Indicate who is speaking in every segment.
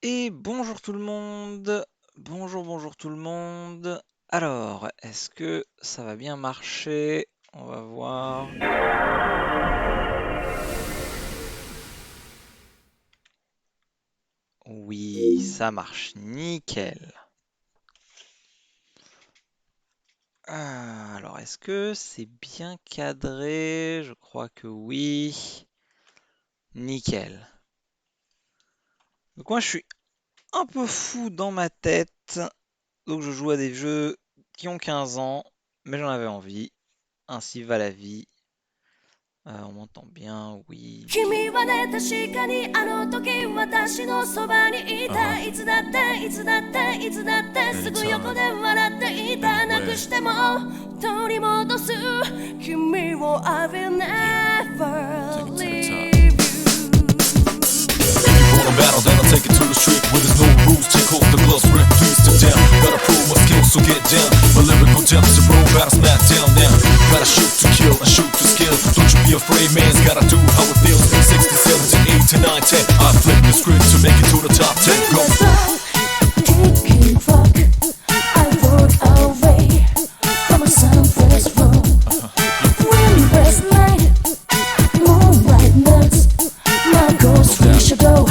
Speaker 1: Et bonjour tout le monde. Bonjour tout le monde. Alors, est-ce que ça va bien marcher? On va voir. Oui, ça marche nickel. Alors, est-ce que c'est bien cadré? Je crois que oui. Nickel. Donc moi, je suis un peu fou dans ma tête. Donc je joue à des jeux qui ont 15 ans, mais j'en avais envie. Ainsi va la vie. On m'entend bien, oui, nickel.
Speaker 2: 君はね確かにあの時私のそばにいたいつだっていつだっていつだってすぐ横で笑っていたなくしても取り戻す君を I will never leave you
Speaker 3: On a battle, then I'll take it to the street where there's no rules. Take off the gloves, rip please to down. Gotta prove my skills, so get down. My lyrical gems, a bro, gotta smack down now. Gotta shoot to kill, and shoot to skill. Don't you be afraid, man's gotta do how it feels. 60, 70, 80, 9, 10. I flip the script to make it to the top 10. Go!
Speaker 2: Kicking rock I walk away from a sunless room Windless light Moonlight nuts My ghost we should go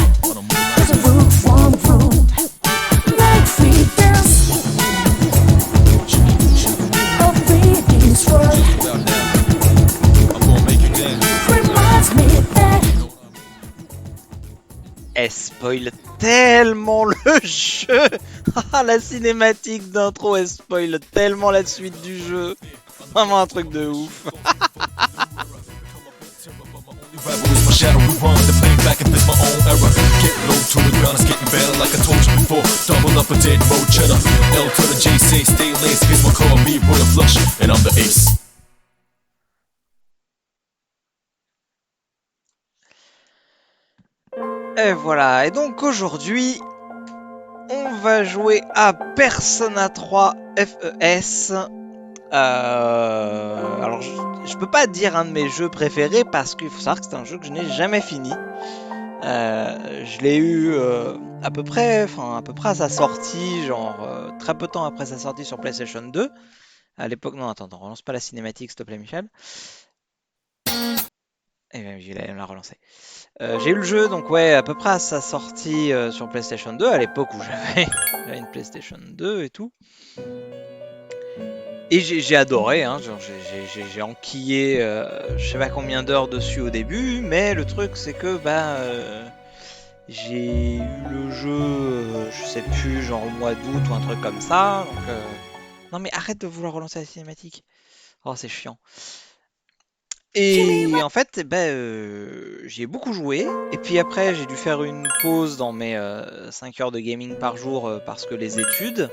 Speaker 2: There's a roof from room Night free dance A breathing swirl
Speaker 3: I'm gonna make you dance.
Speaker 2: Reminds me that
Speaker 1: Elle spoil tellement le jeu. Ah, la cinématique d'intro, elle spoil tellement la suite du jeu. Vraiment un truc de ouf.
Speaker 3: Rival is my shadow, we run the plane back and this my own era. Get low to the ground, it's getting better like I told you before. Double up a dead road cheddar. L to the J, say stay lace. Here's my car, me, royal flush, and I'm the ace.
Speaker 1: Et voilà, et donc aujourd'hui, on va jouer à Persona 3 FES. Alors, je peux pas dire un de mes jeux préférés parce qu'il faut savoir que c'est un jeu que je n'ai jamais fini. Je l'ai eu à peu près à sa sortie, genre très peu de temps après sa sortie sur PlayStation 2. À l'époque, non, attends, relance pas la cinématique, s'il te plaît, Michel. Et bien, je vais la relancer. J'ai eu le jeu, donc ouais, à peu près à sa sortie sur PlayStation 2, à l'époque où j'avais une PlayStation 2 et tout. Et j'ai adoré, hein, genre j'ai enquillé je sais pas combien d'heures dessus au début, mais le truc c'est que j'ai eu le jeu, je sais plus, genre au mois d'août ou un truc comme ça. Donc, non mais arrête de vouloir relancer la cinématique. Oh c'est chiant. Et en fait, j'y ai beaucoup joué. Et puis après, j'ai dû faire une pause dans mes 5 heures de gaming par jour parce que les études.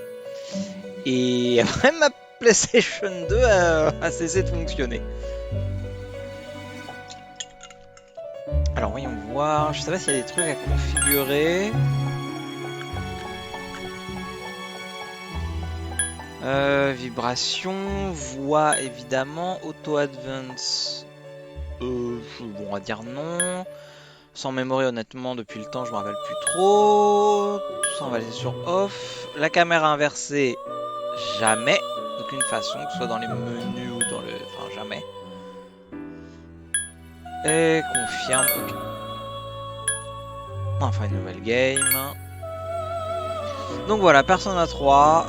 Speaker 1: Et après, ma PlayStation 2 a cessé de fonctionner. Alors voyons voir. Je sais pas s'il y a des trucs à configurer. Vibration, voix évidemment, auto advance. Bon, on va dire non. Sans memory, honnêtement, depuis le temps, je me rappelle plus trop. Tout ça, on va laisser sur off. La caméra inversée, jamais. D'aucune façon, que ce soit dans les menus ou dans le. Enfin, jamais. Et confirme. Ok. Enfin, une nouvelle game. Donc voilà, Persona 3.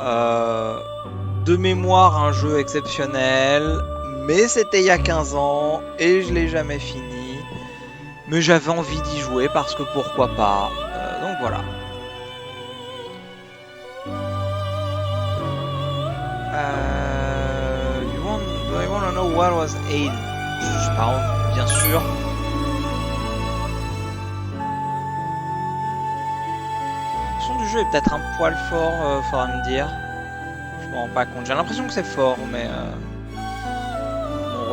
Speaker 1: De mémoire, un jeu exceptionnel. Mais c'était il y a 15 ans. Et je l'ai jamais fini. Mais j'avais envie d'y jouer parce que pourquoi pas. Donc voilà. Do I wanna know what was 8? Je sais pas, bien sûr. Le son du jeu est peut-être un poil fort, faudra me dire. Je me rends pas compte. J'ai l'impression que c'est fort, mais mon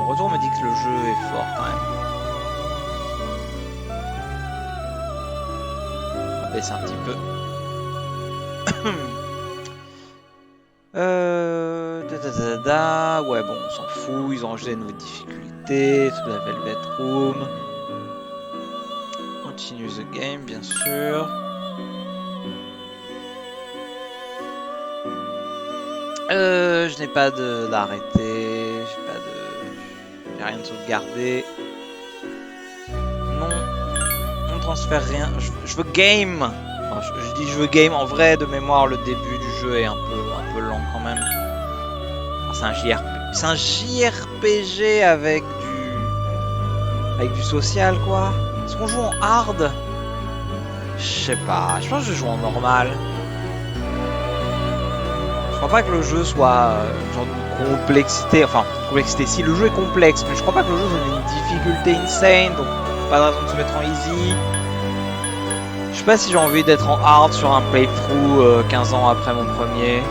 Speaker 1: retour me dit que le jeu est fort quand même. On va baisser un petit peu. Ouais, bon, on s'en fout. Ils ont rajouté de nouvelles difficultés. Tout la Velvet Room. Continue continue the game, bien sûr. Je n'ai pas d'arrêté, j'ai rien de sauvegardé. Non, on transfère rien. Je veux game. Enfin, je dis je veux game. En vrai, de mémoire, le début du jeu est un peu lent quand même. Enfin, c'est un JRPG avec du social quoi. Est-ce qu'on joue en hard? Je sais pas. Je pense que je joue en normal. Je crois pas que le jeu soit genre d'une complexité. Enfin, complexité. Si le jeu est complexe, mais je crois pas que le jeu soit d'une difficulté insane. Donc, pas de raison de se mettre en easy. Je sais pas si j'ai envie d'être en hard sur un playthrough 15 ans après mon premier.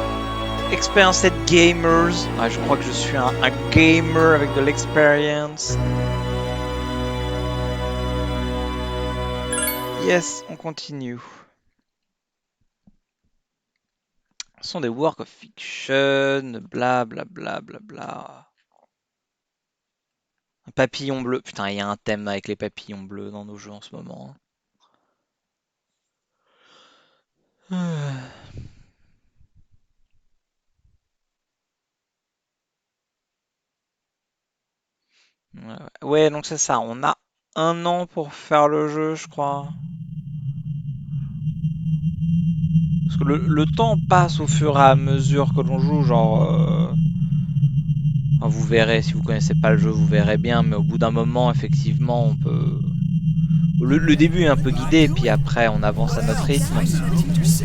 Speaker 1: Experienced gamers. Ah, je crois que je suis un gamer avec de l'expérience. Yes, on continue. Ce sont des works of fiction, bla bla bla bla bla. Un papillon bleu. Putain, il y a un thème avec les papillons bleus dans nos jeux en ce moment. Ouais, donc c'est ça. On a 1 an pour faire le jeu, je crois. Parce que le temps passe au fur et à mesure que l'on joue, genre... enfin, vous verrez, si vous connaissez pas le jeu, vous verrez bien, mais au bout d'un moment, effectivement, on peut... Le début est un peu guidé, puis après, on avance à notre rythme.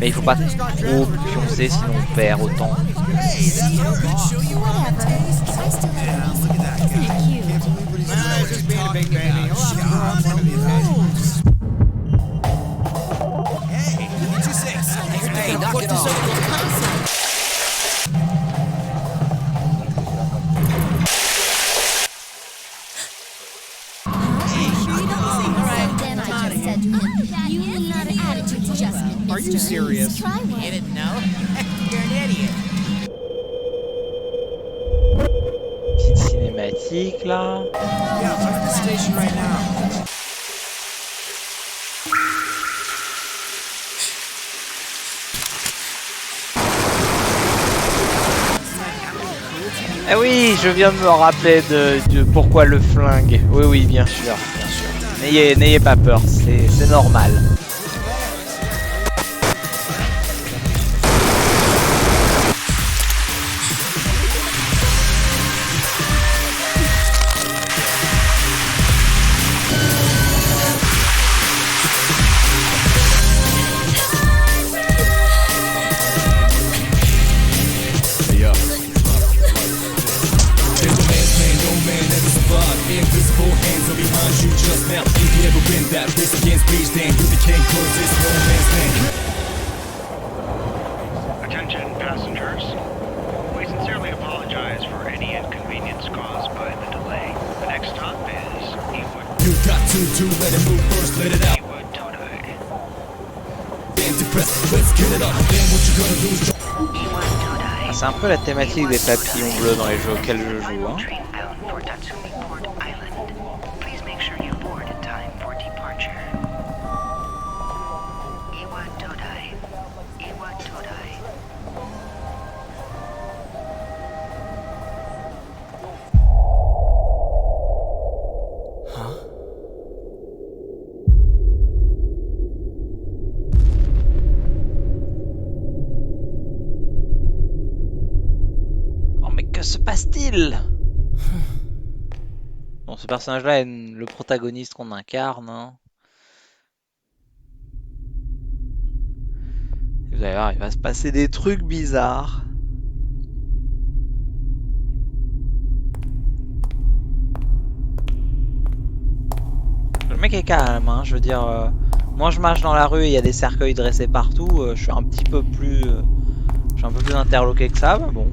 Speaker 1: Mais il faut pas trop pioncer, sinon on perd autant.
Speaker 2: Are you serious? You didn't know? You're an idiot.
Speaker 1: Petite cinématique, là.
Speaker 2: Yeah, I'm at the station right now.
Speaker 1: Ah oui, je viens de me rappeler de pourquoi le flingue. Oui, oui, bien sûr, bien sûr. N'ayez pas peur, c'est normal.
Speaker 4: Attention passengers. We sincerely apologize for any inconvenience caused by the delay. The next stop is Ewood.
Speaker 3: You got to let it move first, let it out.
Speaker 4: Ewood Todai.
Speaker 3: Damn depressed, let's get it up. Then what you gonna do is
Speaker 4: Ewood Todai.
Speaker 1: Ah, c'est un peu la thématique des papillons bleus dans les jeux auxquels je joue. Hein.
Speaker 4: Train bound for Tatsumi Port Island. Please make sure you board in time for departure. Ewood Todai. Ewood Todai.
Speaker 1: Oh, mais que se passe-t-il? Bon, ce personnage-là est le protagoniste qu'on incarne. Hein. Vous allez voir, il va se passer des trucs bizarres. Le mec est calme, hein, je veux dire, moi je marche dans la rue et il y a des cercueils dressés partout, je suis un petit peu plus, je suis un peu plus interloqué que ça, mais bon.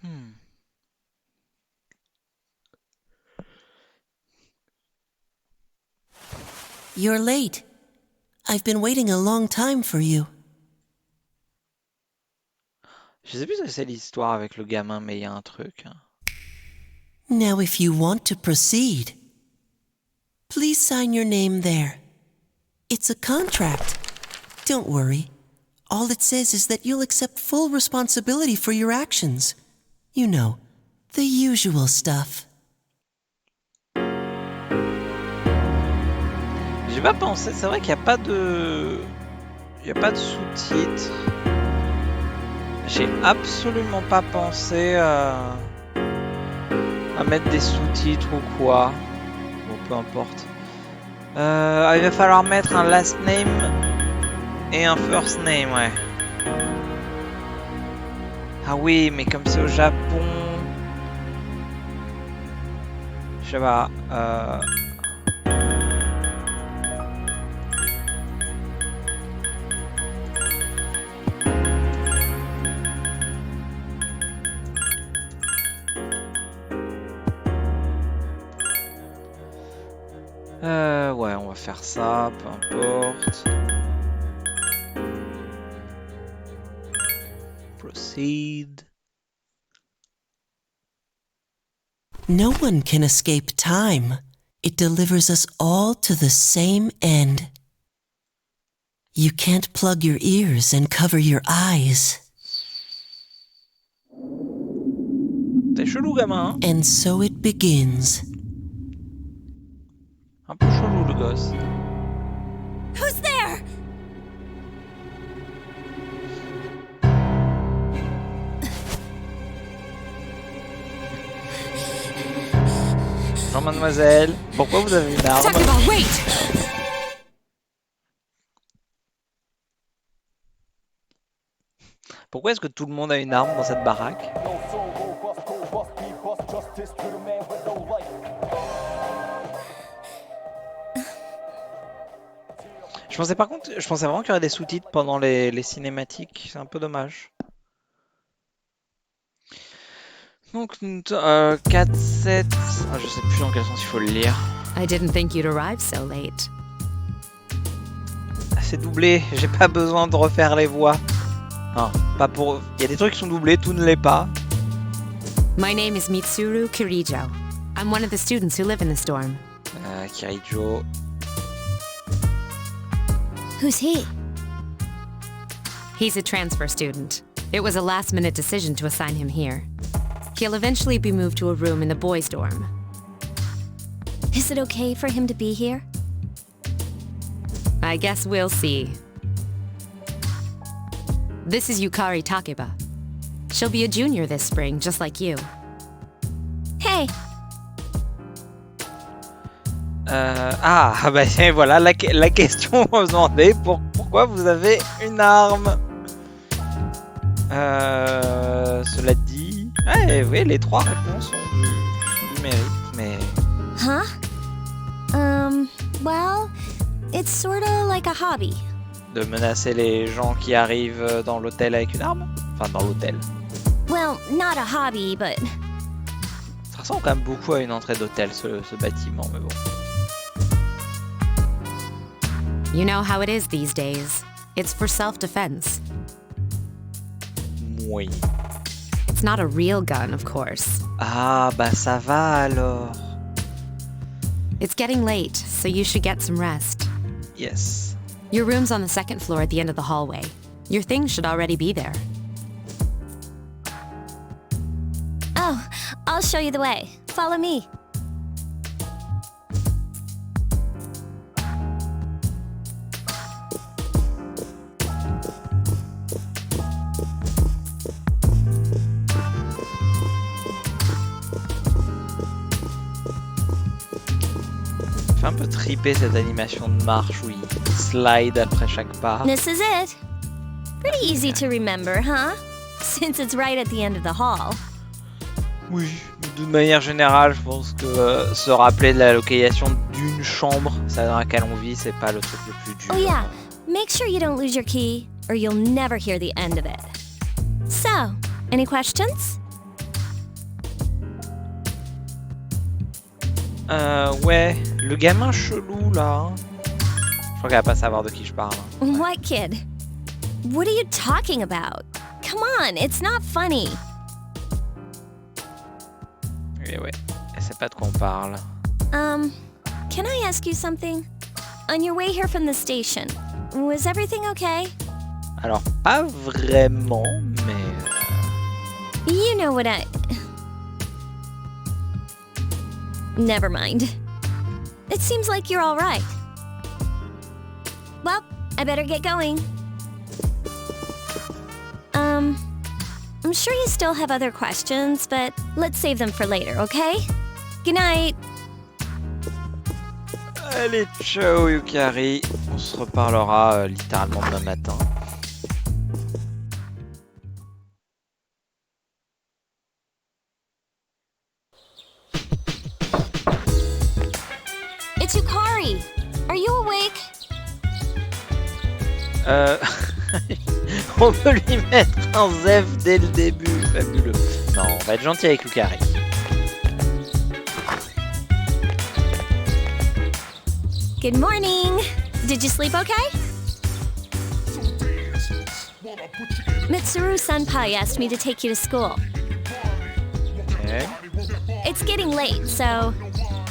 Speaker 1: Hmm.
Speaker 5: You're late. I've been waiting a long time for you.
Speaker 1: Je sais plus ce que c'est l'histoire avec le gamin, mais il y a un truc.
Speaker 5: Now, if you want to proceed, please sign your name there. It's a contract. Don't worry. All it says is that you'll accept full responsibility for your actions. You know, the usual stuff.
Speaker 1: J'ai pas pensé, c'est vrai qu'il n'y a pas de... Il n'y a pas de sous-titres. J'ai absolument pas pensé à mettre des sous-titres ou quoi. Bon, peu importe. Il va falloir mettre un last name et un first name, ouais. Ah oui, mais comme c'est au Japon... Je sais pas. Ouais, on va faire ça, peu importe. Proceed.
Speaker 5: No one can escape time. It delivers us all to the same end. You can't plug your ears and cover your eyes.
Speaker 1: T'es chelou, gamin, hein?
Speaker 5: And so it begins.
Speaker 1: Un peu chelou, le gosse.
Speaker 2: Who's there?
Speaker 1: Jean, mademoiselle, pourquoi vous avez une arme?
Speaker 2: Takeba, wait!
Speaker 1: Pourquoi est-ce que tout le monde a une arme dans cette baraque? Je pensais vraiment qu'il y aurait des sous-titres pendant les cinématiques. C'est un peu dommage. Donc, 4, 7... je sais plus dans quel sens il faut le lire.
Speaker 6: I didn't think you'd arrive so late.
Speaker 1: C'est doublé, j'ai pas besoin de refaire les voix. Non, pas pour... Il y a des trucs qui sont doublés, tout ne l'est pas.
Speaker 6: My name is Mitsuru Kirijo. I'm one of the students who live in this dorm.
Speaker 1: Kirijo.
Speaker 2: Who's he?
Speaker 6: He's a transfer student. It was a last-minute decision to assign him here. He'll eventually be moved to a room in the boys' dorm.
Speaker 2: Is it okay for him to be here?
Speaker 6: I guess we'll see. This is Yukari Takeba. She'll be a junior this spring, just like you.
Speaker 2: Hey,
Speaker 1: Bah voilà, la question on se demandait pourquoi vous avez une arme. Cela dit... oui, les trois réponses ont du mérite, mais...
Speaker 2: huh? Well, it's sorta like a hobby.
Speaker 1: De menacer les gens qui arrivent dans l'hôtel avec une arme? Enfin, dans l'hôtel.
Speaker 2: Well, not a hobby, but...
Speaker 1: Ça ressemble quand même beaucoup à une entrée d'hôtel, ce bâtiment, mais bon.
Speaker 6: You know how it is these days. It's for self-defense.
Speaker 1: Oui.
Speaker 6: It's not a real gun, of course.
Speaker 1: Ah, bah ça va alors.
Speaker 6: It's getting late, so you should get some rest.
Speaker 1: Yes.
Speaker 6: Your room's on the second floor at the end of the hallway. Your things should already be there.
Speaker 2: Oh, I'll show you the way. Follow me.
Speaker 1: Fait un peu triper cette animation de marche où il slide après chaque pas.
Speaker 2: This is it. Pretty easy to remember, huh? Since it's right at the end of the hall.
Speaker 1: Oui, d'une manière générale, je pense que se rappeler de la localisation d'une chambre, celle dans laquelle on vit, c'est pas le truc le plus dur.
Speaker 2: Oh yeah, make sure you don't lose your key, or you'll never hear the end of it. So, any questions?
Speaker 1: Ouais, le gamin chelou là. Je crois qu'elle va pas savoir de qui je parle.
Speaker 2: What kid? What are you talking about? come on, it's not funny.
Speaker 1: Et ouais, elle sait pas de quoi on parle.
Speaker 2: Can I ask you something? On your way here from the station, was everything okay?
Speaker 1: Alors, pas vraiment, mais...
Speaker 2: You know what I... Never mind. It seems like you're all right. Well, I better get going. I'm sure you still have other questions, but let's save them for later, okay? Good night.
Speaker 1: Allez, ciao Yukari. On se reparlera littéralement demain matin.
Speaker 2: It's Yukari. Are you awake?
Speaker 1: On peut lui mettre un zef dès le début. Fabuleux. Non, on va être gentil avec Yukari.
Speaker 2: Good morning. Did you sleep okay? Mitsuru Senpai asked me to take you to school.
Speaker 1: Okay.
Speaker 2: It's getting late, so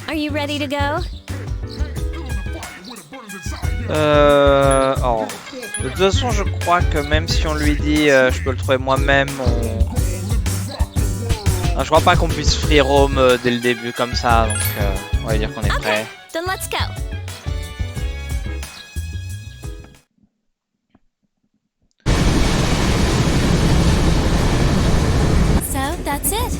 Speaker 2: are you ready to go?
Speaker 1: Oh. De toute façon, je crois que même si on lui dit je peux le trouver moi-même, non, je crois pas qu'on puisse free roam dès le début comme ça, donc on va dire qu'on est prêt.
Speaker 2: Okay, then let's go. So that's it.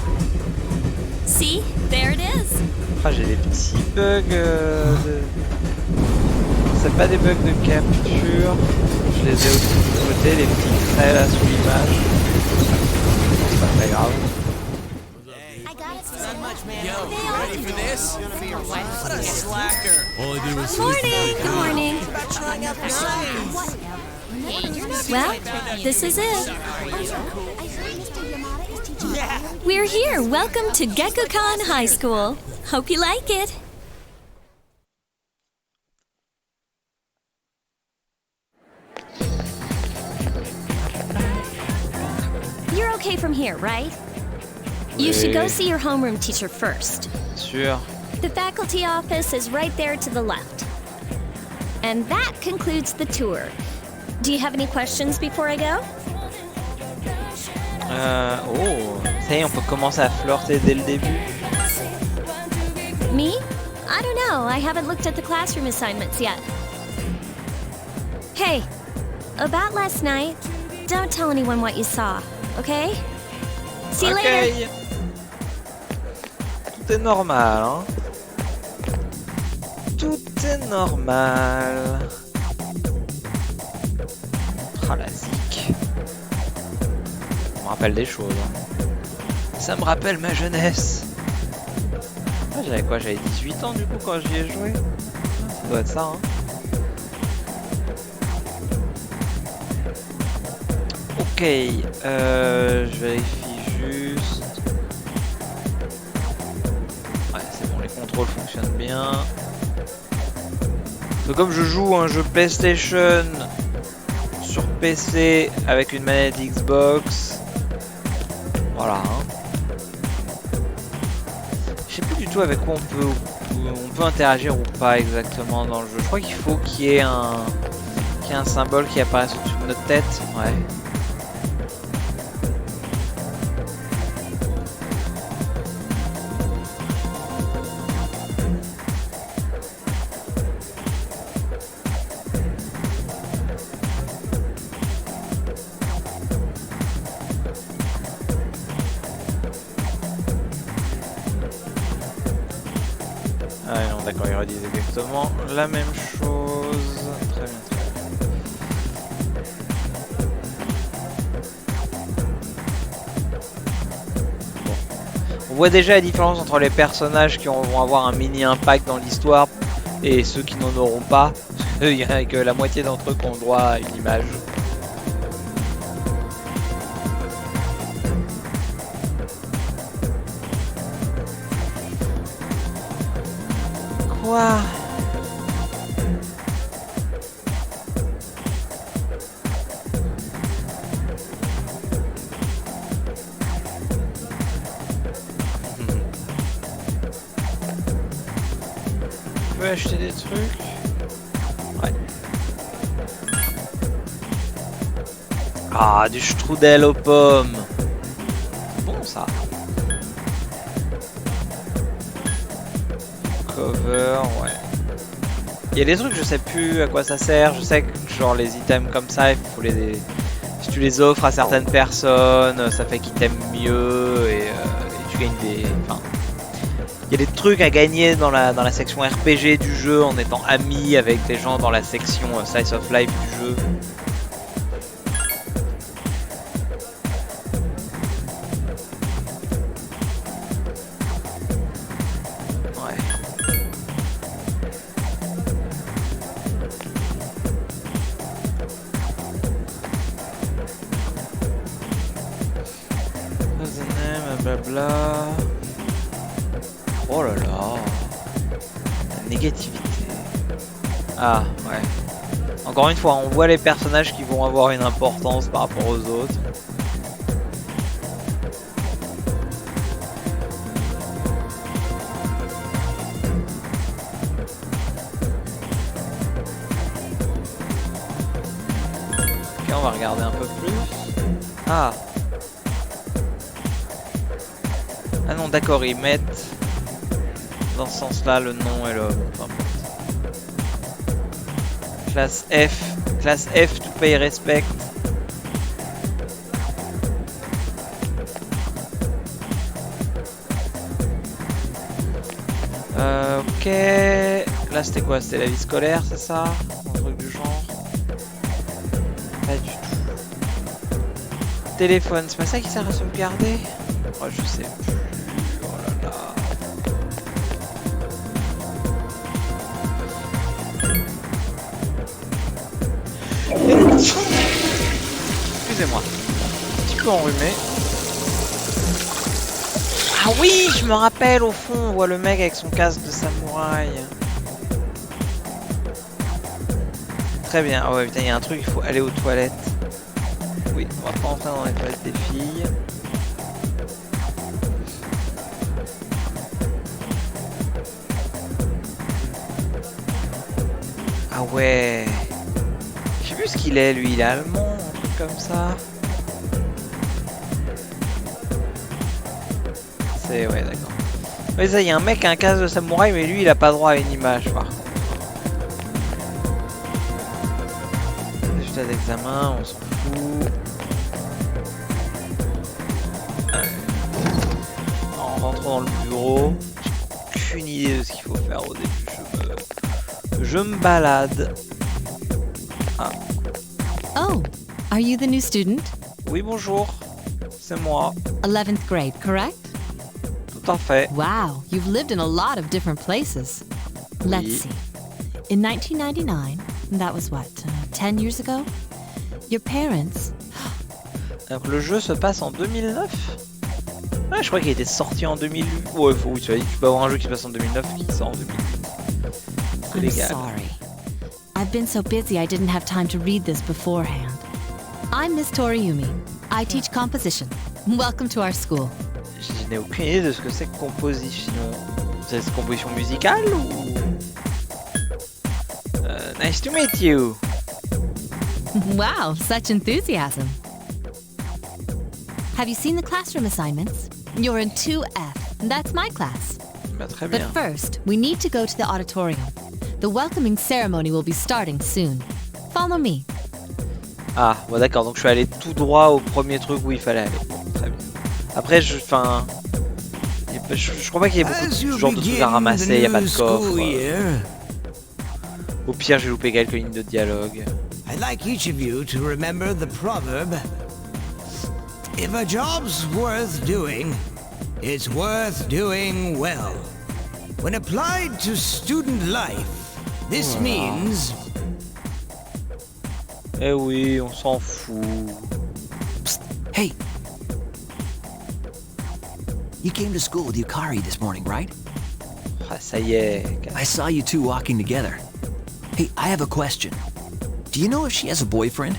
Speaker 2: See, there it is.
Speaker 1: Ah, j'ai des petits bugs de... C'est pas des bugs de capture. Je les ai aussi de côté, les petits traits là sous l'image. C'est pas très grave.
Speaker 2: Good morning. Well, this is it. We're here. Welcome to Gekukan High School. Hope you like it. You're okay from here, right? You should go see your homeroom teacher first.
Speaker 1: Sûr.
Speaker 2: The faculty office is right there to the left. And that concludes the tour. Do you have any questions before I go?
Speaker 1: Oh, ça y est, on peut commencer à flirter dès le début.
Speaker 2: Me? I don't know. I haven't looked at the classroom assignments yet. Hey, about last night, don't tell anyone what you saw, okay? See you later.
Speaker 1: Tout est normal, hein. Tout est normal. Ah, la zik. Ça me rappelle des choses. Hein. Ça me rappelle ma jeunesse. Ah, j'avais quoi? J'avais 18 ans du coup quand j'y ai joué. Ça doit être ça, hein. Ok, je vérifie juste. Ouais, c'est bon, les contrôles fonctionnent bien. Donc, comme je joue un jeu PlayStation sur PC avec une manette Xbox, voilà. Hein. Je sais plus du tout avec quoi on peut interagir ou pas exactement dans le jeu. Je crois qu'il faut qu'il y ait un symbole qui apparaisse au-dessus de notre tête. Ouais. Ah non, d'accord, il redisent exactement la même chose. Très bien, très bien. Bon. On voit déjà la différence entre les personnages qui vont avoir un mini impact dans l'histoire et ceux qui n'en auront pas. Il n'y a que la moitié d'entre eux qui ont le droit à une image. Quoi? pouvais acheter des trucs. Ouais. Ah, du strudel aux pommes. Bon ça. Cover, ouais. Il y a des trucs, je sais plus à quoi ça sert. Je sais que genre les items comme ça, il faut les... Si tu les offres à certaines personnes, ça fait qu'ils t'aiment mieux et tu gagnes des... Enfin, il y a des trucs à gagner dans la section RPG du jeu en étant ami avec les gens dans la section Slice of Life du jeu. Blabla. Oh là là. La négativité. Ah ouais. Encore une fois, on voit les personnages qui vont avoir une importance par rapport aux autres. Ok, on va regarder un peu plus. Ah. Ah non, d'accord, ils mettent dans ce sens-là le nom et le... Peu importe. Classe F to pay respect. Ok. Là, c'était quoi? C'était la vie scolaire, c'est ça? Un truc du genre? Pas du tout. Téléphone, c'est pas ça qui sert à sauvegarder? Oh, je sais plus. Excusez-moi, un petit peu enrhumé. Ah oui, je me rappelle, au fond, on voit le mec avec son casque de samouraï. Très bien. Ah ouais, putain, il y a un truc, il faut aller aux toilettes. Oui, on va pas entrer dans les toilettes des filles. Ah ouais. Je sais plus ce qu'il est, lui, il est allemand, un truc comme ça. C'est... ouais, d'accord. Mais ça, il y a un mec qui a un casque de samouraï, mais lui, il a pas droit à une image, par contre. Résultat d'examen, on s'en fout. En rentrant dans le bureau, j'ai aucune idée de ce qu'il faut faire au début. Je me balade. Ah.
Speaker 6: Oh, are you the new student?
Speaker 1: Oui, bonjour. C'est moi.
Speaker 6: 11th grade, correct?
Speaker 1: Tout à fait.
Speaker 6: Wow, you've lived in a lot of different places. Let's see. In 1999, that was what, 10 years ago? Your parents...
Speaker 1: Donc le jeu se passe en 2009? Ouais, je crois qu'il était sorti en 2008. Ouais, oui, tu peux avoir un jeu qui se passe en 2009 qui sort en 2008. C'est
Speaker 6: I'm
Speaker 1: légal.
Speaker 6: sorry. I've been so busy I didn't have time to read this beforehand. I'm Miss Toriumi. I teach composition. Welcome to our school.
Speaker 1: Je n'ai aucune idée de ce que c'est que composition. C'est composition musicale ou... Nice to meet you.
Speaker 6: Wow, such enthusiasm. Have you seen the classroom assignments? You're in 2F. That's my class.
Speaker 1: Bah, très
Speaker 6: But
Speaker 1: bien.
Speaker 6: first, we need to go to the auditorium. The welcoming ceremony will be starting soon. Follow me.
Speaker 1: Ah, bon d'accord, donc je suis allé tout droit au premier truc où il fallait aller. Très bien. Après, je crois pas qu'il y ait beaucoup de ce genre de trucs à ramasser, il n'y a pas de coffre. Au pire, j'ai loupé quelques lignes de dialogue.
Speaker 7: I'd like each of you to remember the proverb: if a job's worth doing, it's worth doing well. When applied to student life, this means...
Speaker 1: Eh oui, on s'en fout.
Speaker 8: Psst, hey! You came to school with Yukari this morning, right?
Speaker 1: Ah, ça y est.
Speaker 8: I saw you two walking together. Hey, I have a question. Do you know if she has a boyfriend?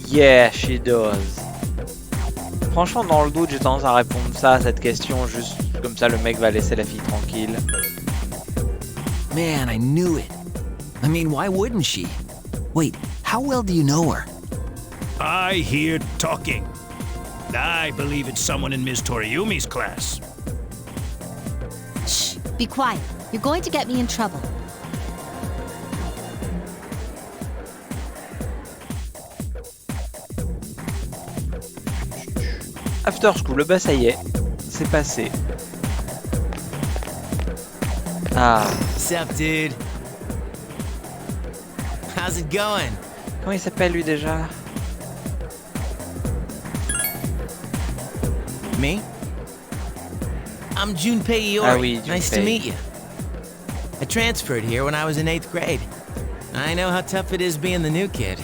Speaker 1: Yeah, she does. Franchement, dans le doute, j'ai tendance à répondre ça à cette question juste Comme ça, le mec va laisser la fille tranquille.
Speaker 8: Man, I knew it. I mean, why wouldn't she? Wait, how well do you know her?
Speaker 9: I hear talking. I believe it's someone in Ms. Toriumi's class.
Speaker 6: Shh, be quiet. You're going to get me in trouble.
Speaker 1: After school, bah ça y est, c'est passé. Ah,
Speaker 10: Sup, dude? How's it going?
Speaker 1: comment il s'appelle lui déjà?
Speaker 10: Me? I'm Junpei Iori.
Speaker 1: Ah oui,
Speaker 10: Nice to
Speaker 1: Junpei.
Speaker 10: meet you. I transferred here when I was in 8th grade. I know how tough it is being the new kid.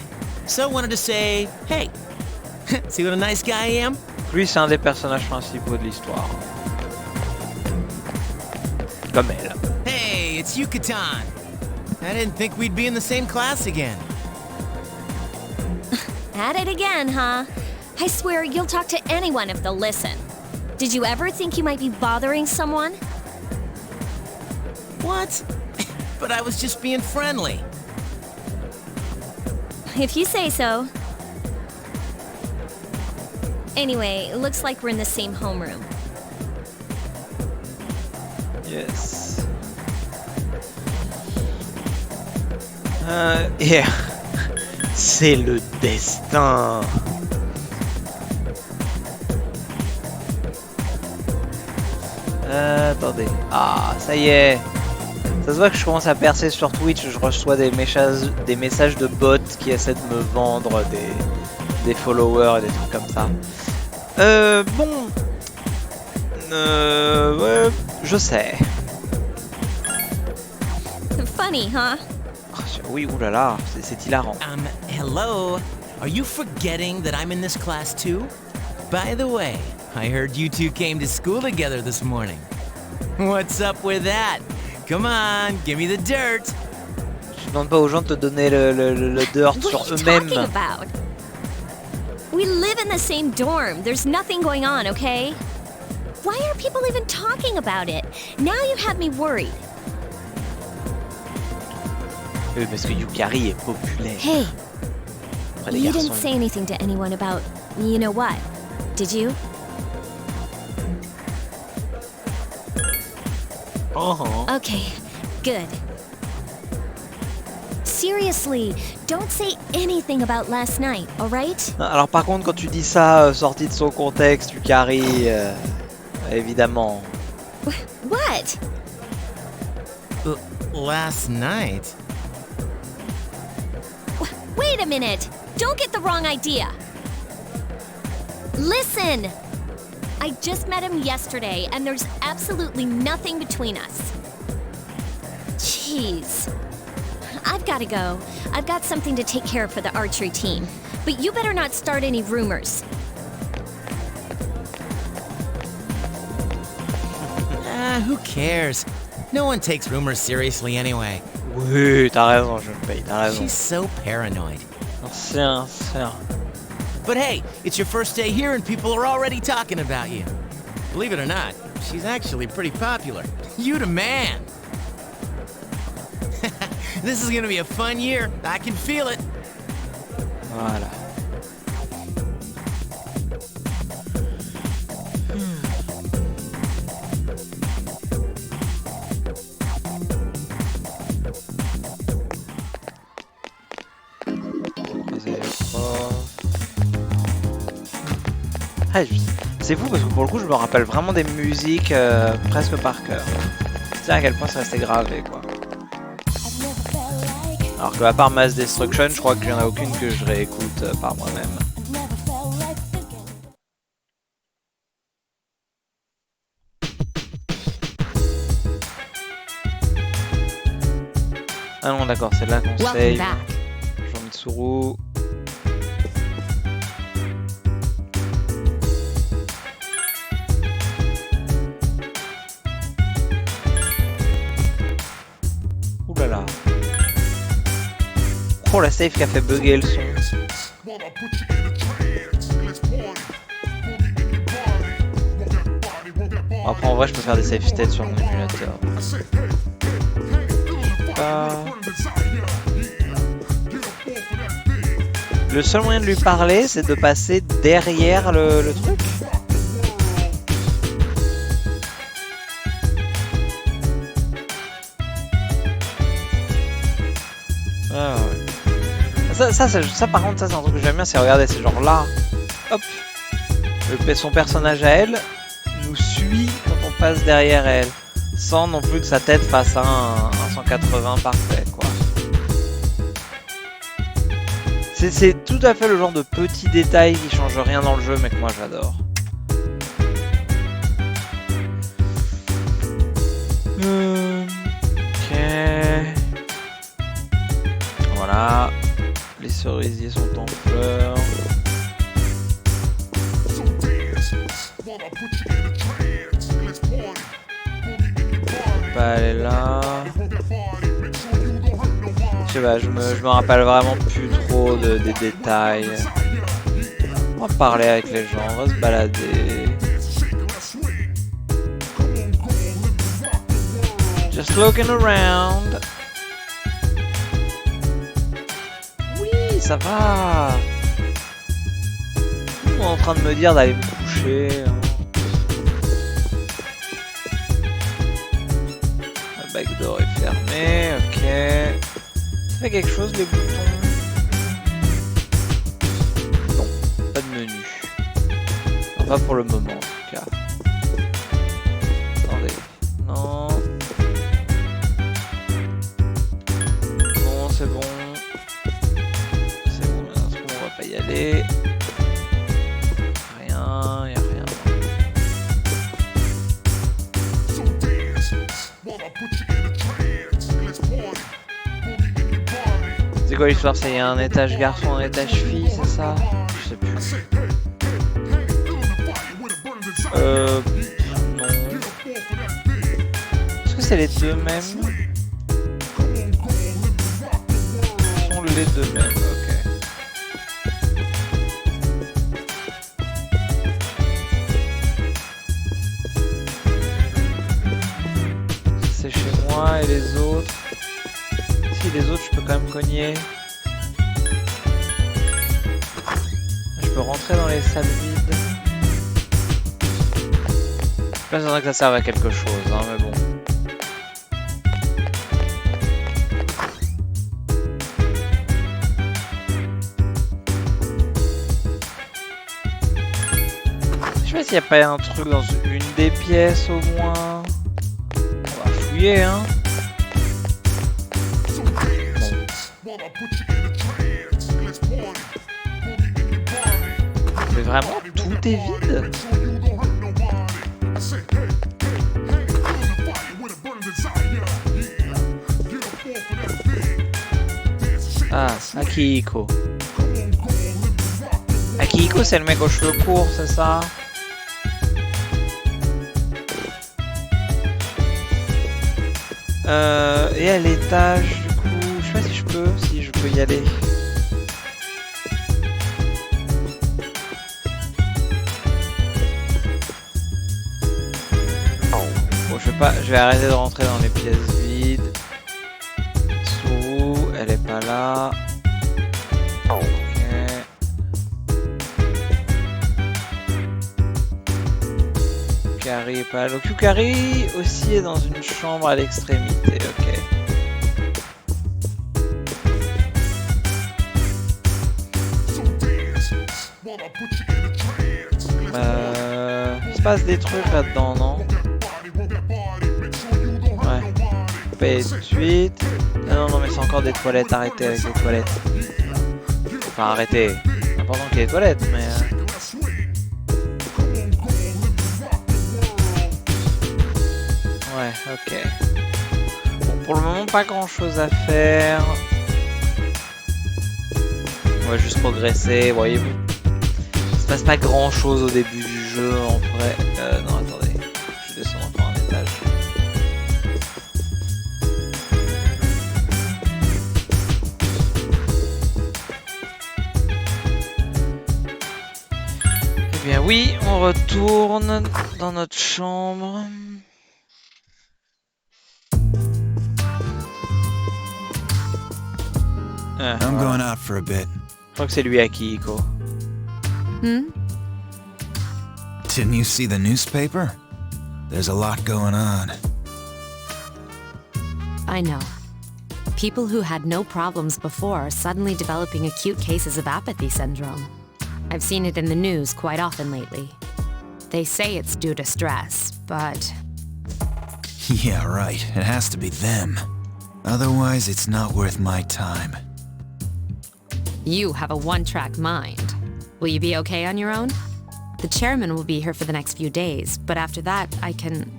Speaker 10: So wanted to say, hey, see what a nice guy I am?
Speaker 1: Lui, c'est un des personnages principaux de l'histoire. Comme elle.
Speaker 10: Hey, it's Yucatan. I didn't think we'd be in the same class again.
Speaker 2: At it again, huh? I swear you'll talk to anyone if they'll listen. Did you ever think you might be bothering someone?
Speaker 10: What? But I was just being friendly.
Speaker 2: If you say so. Anyway, it looks like we're in the same homeroom.
Speaker 1: Yes. Yeah. C'est le destin. Attendez. Ah, ça y est. Ça se voit que je commence à percer sur Twitch. Je reçois des messages de bots qui essaient de me vendre des followers et des trucs comme ça. Bon. Ouais, je sais.
Speaker 2: Funny, huh?
Speaker 1: Oui, oulala, c'est hilarant.
Speaker 10: Hello? Are you forgetting that I'm in this class too? By the way, I heard you two came to school together this morning. What's up with that? Come on, give me the dirt.
Speaker 1: Je demande pas aux gens de te donner le dirt
Speaker 2: What
Speaker 1: sur
Speaker 2: are you
Speaker 1: eux-mêmes.
Speaker 2: talking about? We live in the same dorm. There's nothing going on, okay? Why are people even talking about it? Now you have me worried.
Speaker 1: Parce que Yukari est populaire.
Speaker 2: Hey,
Speaker 1: Auprès des
Speaker 2: you
Speaker 1: garçons.
Speaker 2: didn't say anything to anyone about you know what, did you? Okay, good. Seriously, don't say anything about last night, alright?
Speaker 1: Alors par contre, quand tu dis ça sorti de son contexte, Yukari, évidemment.
Speaker 2: What?
Speaker 10: Last night?
Speaker 2: Wait a minute! Don't get the wrong idea! Listen! I just met him yesterday, and there's absolutely nothing between us. Jeez. I've gotta go. I've got something to take care of for the archery team. But you better not start any rumors.
Speaker 10: Who cares? No one takes rumors seriously anyway.
Speaker 1: Oui, t'as raison, Junpei, t'as raison.
Speaker 10: She's so paranoid.
Speaker 1: Ancien.
Speaker 10: But hey, it's your first day here and people are already talking about you. Believe it or not, she's actually pretty popular. You the man. This is gonna be a fun year. I can feel it.
Speaker 1: Voilà. Ah, c'est fou parce que pour le coup je me rappelle vraiment des musiques presque par cœur. C'est à quel point ça restait gravé quoi. Alors que à part Mass Destruction, je crois qu'il n'y en a aucune que je réécoute par moi-même. Ah non d'accord, c'est là qu'on
Speaker 6: Welcome
Speaker 1: save.
Speaker 6: back.
Speaker 1: Jean-Mitsuru. Ouh là là. Oh la save qui a fait bugger le son. Bon, après, en vrai, je peux faire des save states sur mon émulateur. Le seul moyen de lui parler, c'est de passer derrière le truc. Ah ouais. Ça par contre, ça c'est un truc que j'aime bien, c'est regarder, c'est genre là, hop, son personnage à elle nous suit quand on passe derrière elle, sans non plus que sa tête fasse un 180 parfait, quoi. C'est tout à fait le genre de petits détails qui changent rien dans le jeu, mais que moi j'adore. Ok. Voilà. Les cerisiers sont en fleurs. Je peux pas aller là. Je sais pas, je me rappelle vraiment plus trop des détails. On va parler avec les gens, on va se balader. Just looking around. Oui, ça va. On est en train de me dire d'aller me coucher. La backdoor est fermée, ok. Ça fait quelque chose les boutons? Non, pas de menu. Enfin, pas pour le moment en tout cas. Attendez, non. Non, c'est bon. C'est bon, on va pas y aller. Rien, y'a rien. C'est quoi l'histoire? C'est un étage garçon, un étage fille, c'est ça? Je sais plus. Non. Est-ce que c'est les deux mêmes? Ce sont les deux mêmes, ok. C'est chez moi et les autres? Si les autres je peux quand même cogner. Je peux rentrer dans les salles vides. Je suis pas certain que ça serve à quelque chose, hein, mais bon. Je sais pas s'il n'y a pas un truc dans une des pièces au moins. On va fouiller, hein. Mais vraiment, tout est vide. Ah, Akihiko. Akihiko, c'est le mec aux cheveux courts, c'est ça? Et à l'étage, du coup, je sais pas si je peux y aller. Bon, je vais arrêter de rentrer dans les pièces vides. Sous, elle est pas là. Ok. Kukari est pas là. Kukari aussi est dans une chambre à l'extrémité, ok. Il se passe des trucs là-dedans, non? Ouais. Payer tout de suite. Non, mais c'est encore des toilettes. Arrêtez avec les toilettes. Enfin, arrêtez. C'est important qu'il y ait des toilettes, mais... Ouais, ok. Bon, pour le moment, pas grand-chose à faire. On va juste progresser, voyez-vous. Il se passe pas grand-chose au début du jeu, en vrai. Non, attendez. Je descends encore un étage. Eh bien oui, on retourne dans notre chambre. Ah,
Speaker 11: I'm
Speaker 1: voilà.
Speaker 11: going out for a bit.
Speaker 1: Je crois que c'est lui Akihiko.
Speaker 6: Hmm?
Speaker 11: Didn't you see the newspaper? There's a lot going on.
Speaker 6: I know. People who had no problems before are suddenly developing acute cases of apathy syndrome. I've seen it in the news quite often lately. They say it's due to stress, but
Speaker 11: Yeah, right. It has to be them. Otherwise, it's not worth my time.
Speaker 6: you have a one-track mind. Will you be okay on your own? The chairman will be here for the next few days, but after that, I can...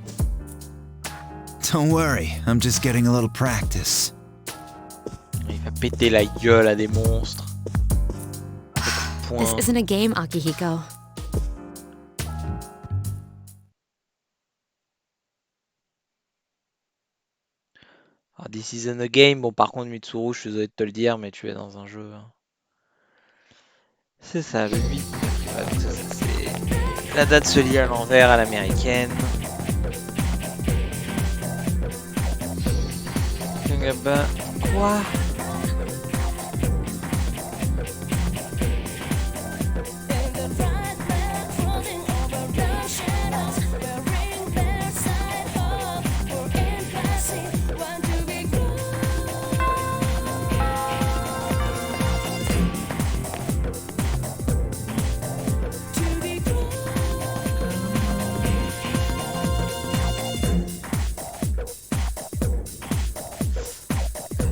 Speaker 11: Don't worry, I'm just getting a little practice.
Speaker 1: Il va péter la gueule à des monstres.
Speaker 6: This
Speaker 1: Point.
Speaker 6: isn't a game, Akihiko.
Speaker 1: Alors, This isn't a game. Bon, par contre, Mitsuru, je suis désolé de te le dire, mais tu es dans un jeu. C'est ça, le 8. Ouais, donc ça, c'est... La date se lit à l'envers, à l'américaine. Kangaba. Quoi?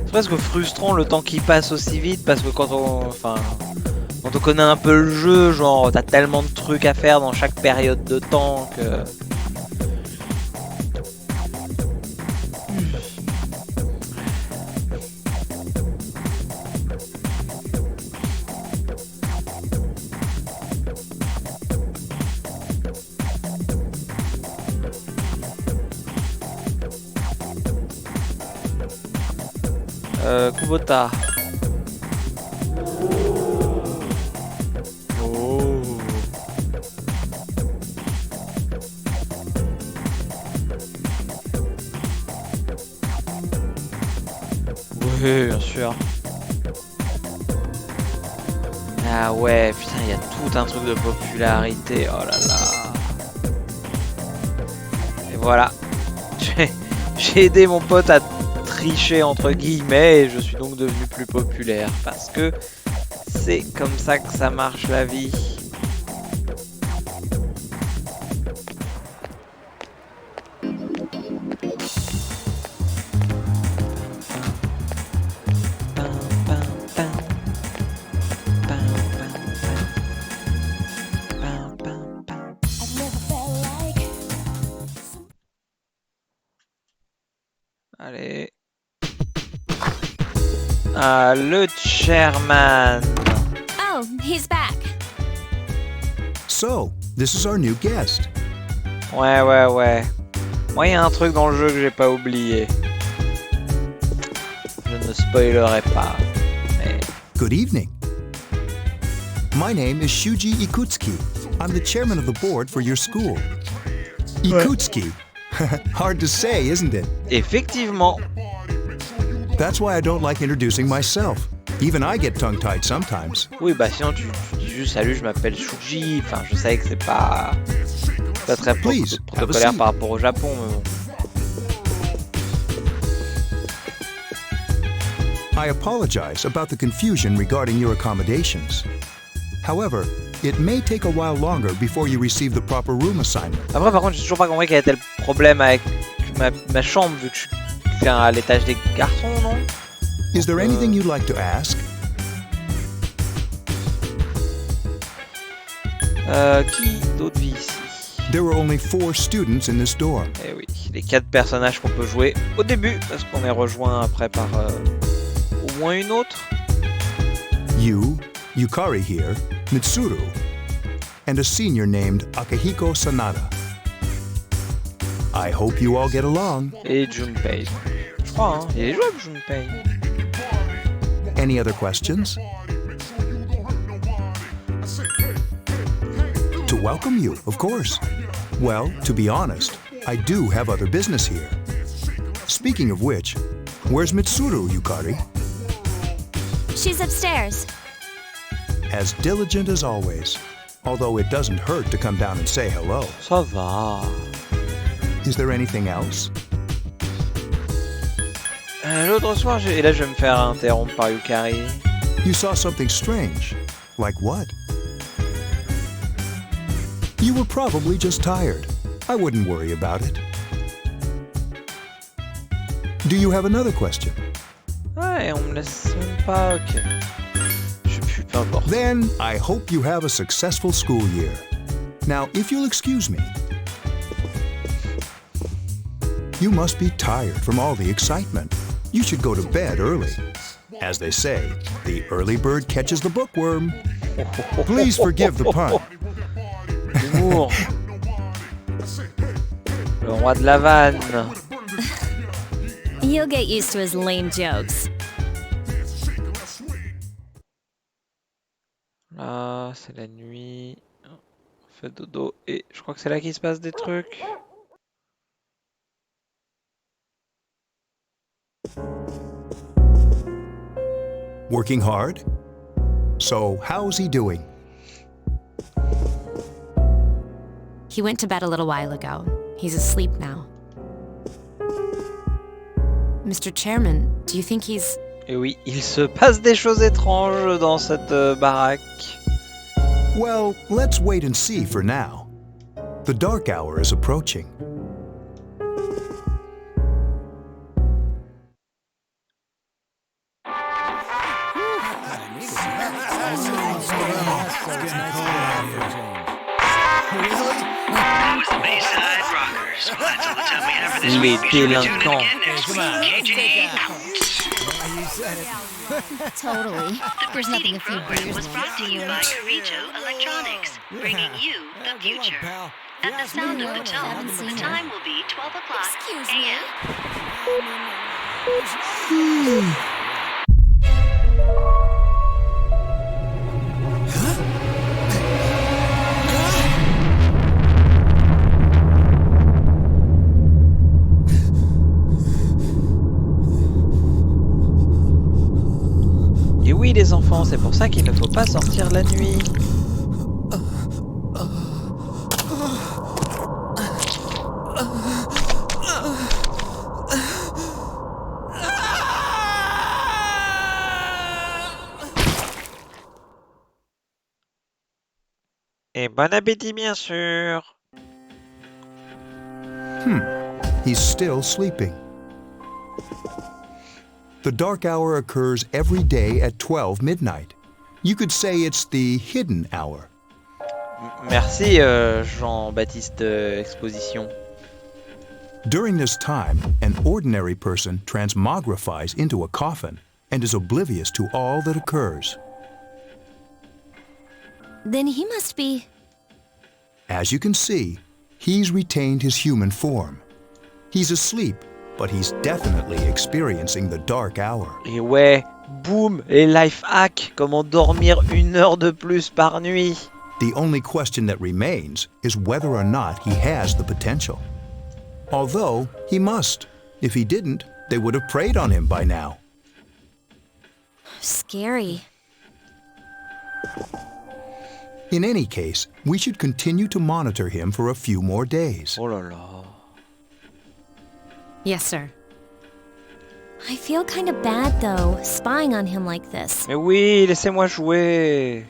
Speaker 1: C'est presque frustrant le temps qui passe aussi vite parce que quand on connaît un peu le jeu, genre t'as tellement de trucs à faire dans chaque période de temps que... Kubota. Oh. Oui, bien sûr. Ah ouais, putain, il y a tout un truc de popularité. Oh là là. Et voilà. J'ai aidé mon pote à tricher entre guillemets et je suis donc devenu plus populaire parce que c'est comme ça que ça marche la vie. Allez. Ah, le chairman.
Speaker 6: Oh, he's back.
Speaker 9: So, this is our new guest.
Speaker 1: Ouais. Moi, il y a un truc dans le jeu que j'ai pas oublié. Je ne spoilerai pas. Mais...
Speaker 9: Good evening. My name is Shuji Ikutsuki. I'm the chairman of the board for your school. Ikutsuki. Hard to say, isn't it?
Speaker 1: Effectivement.
Speaker 9: That's why I don't like introducing myself. Even I get tongue-tied sometimes.
Speaker 1: Oui, bah sinon tu dis juste salut, je m'appelle Shuji. Enfin, je savais que c'est pas très
Speaker 9: Please, have a
Speaker 1: protocolaire
Speaker 9: seat.
Speaker 1: par rapport au Japon, mais bon.
Speaker 9: I apologize about the confusion regarding your accommodations. However, it may take a while longer before you receive the proper room assignment.
Speaker 1: Après, par contre, j'ai toujours pas compris quel était le problème avec ma chambre, vu que je suis à l'étage des garçons, non?
Speaker 9: Is there anything you'd like to ask?
Speaker 1: Qui d'autre vit ici?
Speaker 9: There were only 4 students in this dorm.
Speaker 1: Eh oui, les 4 personnages qu'on peut jouer au début, parce qu'on est rejoint après par au moins une autre.
Speaker 9: You, Yukari here, Mitsuru, and a senior named Akihiko Sanada. I hope you all get along.
Speaker 1: Et Junpei. Je crois, hein. Il est jouable, Junpei.
Speaker 9: Any other questions? To welcome you, of course. Well, to be honest, I do have other business here. Speaking of which, where's Mitsuru, Yukari?
Speaker 2: She's upstairs.
Speaker 9: As diligent as always, although it doesn't hurt to come down and say hello.
Speaker 1: Ça va.
Speaker 9: Is there anything else?
Speaker 1: L'autre soir, et là je vais me faire interrompre par Yukari.
Speaker 9: You saw something strange. Like what? You were probably just tired. I wouldn't worry about it. Do you have another question?
Speaker 1: Ouais, on me laisse même pas, ok. Je sais plus, peu importe.
Speaker 9: Then I hope you have a successful school year. Now, if you'll excuse me. You must be tired from all the excitement. You should go to bed early. As they say, the early bird catches the bookworm. Please forgive the pun.
Speaker 1: L'humour. Le roi de la vanne.
Speaker 2: You'll get used to his lame jokes.
Speaker 1: Là, c'est la nuit. On fait dodo et je crois que c'est là qu'il se passe des trucs.
Speaker 9: Working hard? So, how's he doing?
Speaker 6: He went to bed a little while ago. He's asleep now. Mr. Chairman, do you think he's...
Speaker 1: Et oui, il se passe des choses étranges dans cette baraque.
Speaker 9: Well, let's wait and see for now. The dark hour is approaching.
Speaker 1: Les délinquants.
Speaker 2: Totally. There's nothing a few beers
Speaker 12: was brought to you by Karijo Electronics, bringing you the future. At the sound of the tone, the time will be 12 o'clock a.m.
Speaker 1: Et oui les enfants, c'est pour ça qu'il ne faut pas sortir la nuit. Et bon appétit bien sûr.
Speaker 9: He's still sleeping. The dark hour occurs every day at 12 midnight. You could say it's the hidden hour.
Speaker 1: Merci Jean-Baptiste Exposition.
Speaker 9: During this time, an ordinary person transmogrifies into a coffin and is oblivious to all that occurs.
Speaker 2: Then he must be...
Speaker 9: As you can see, he's retained his human form. He's asleep, but he's definitely experiencing the dark hour.
Speaker 1: Et ouais, boum, les life hacks, comment dormir 1 heure de plus par nuit.
Speaker 9: The only question that remains is whether or not he has the potential. Although, he must. If he didn't, they would have preyed on him by now.
Speaker 2: Scary.
Speaker 9: In any case, we should continue to monitor him for a few more days.
Speaker 1: Oh là là.
Speaker 6: Yes, sir.
Speaker 2: I feel kind of bad, though, spying on him like this.
Speaker 1: Mais oui, laissez-moi jouer.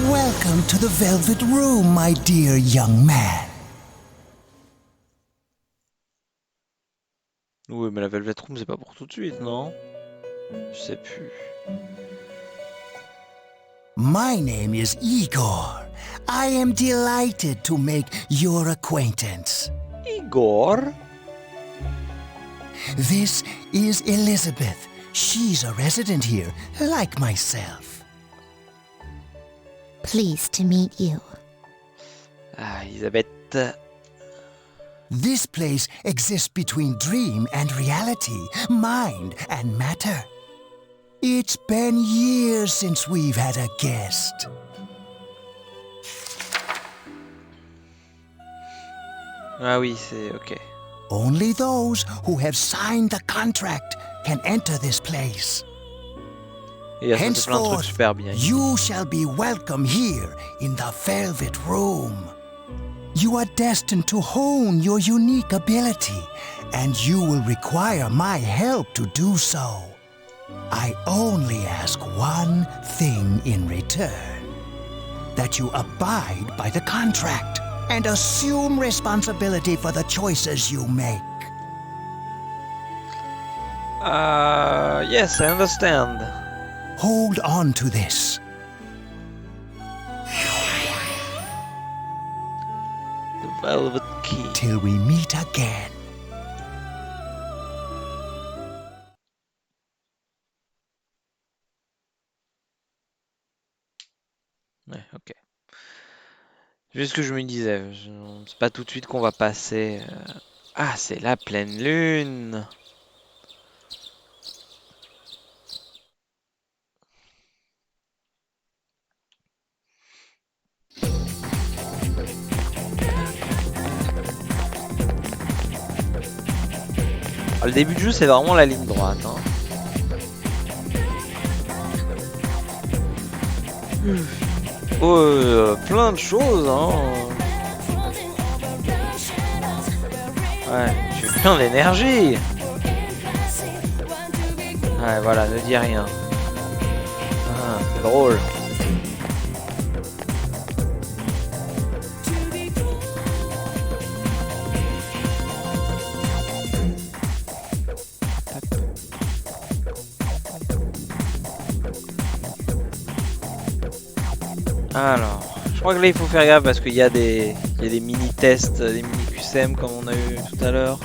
Speaker 7: Welcome to the Velvet Room, my dear young man.
Speaker 1: Oui, mais la Velvet Room, c'est pas pour tout de suite, non? Je sais plus.
Speaker 7: My name is Igor. I am delighted to make your acquaintance.
Speaker 1: Igor?
Speaker 7: This is Elizabeth, She's a resident here, like myself.
Speaker 13: Pleased to meet you.
Speaker 1: Ah, Elisabeth.
Speaker 7: This place exists between dream and reality, mind and matter. It's been years since we've had a guest.
Speaker 1: Ah oui, c'est ok.
Speaker 7: Only those who have signed the contract can enter this place.
Speaker 1: Il y a ça, c'est plein de trucs
Speaker 7: Henceforth,
Speaker 1: super bien.
Speaker 7: you shall be welcome here in the Velvet Room. You are destined to hone your unique ability, and you will require my help to do so. I only ask one thing in return: that you abide by the contract and assume responsibility for the choices you make.
Speaker 1: Yes, I understand.
Speaker 7: Hold on to this.
Speaker 1: The velvet key.
Speaker 7: Till we meet again.
Speaker 1: Ouais, ok. Juste ce que je me disais, c'est pas tout de suite qu'on va passer. Ah, c'est la pleine lune. Le début du jeu, c'est vraiment la ligne droite. Hein. Oh, plein de choses. Hein. Ouais, je suis plein d'énergie. Ouais, voilà, ne dis rien. Ah, c'est drôle. Alors, je crois que là il faut faire gaffe parce qu'il y a des mini-tests, des mini-QCM comme on a eu tout à l'heure.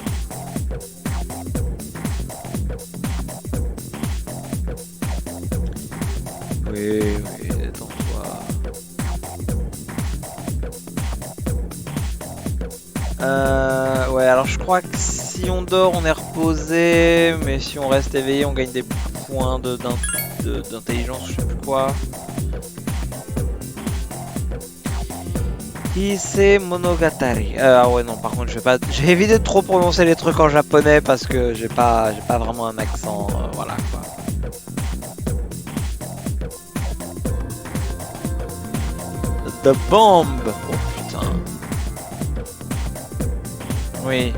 Speaker 1: Oui, détends-toi. Ouais, alors je crois que si on dort, on est reposé, mais si on reste éveillé, on gagne des points d'intelligence, je sais plus quoi. C'est Monogatari. Ah ouais non par contre j'ai évité de trop prononcer les trucs en japonais parce que j'ai pas vraiment un accent voilà quoi. The Bomb. Oh putain. Oui.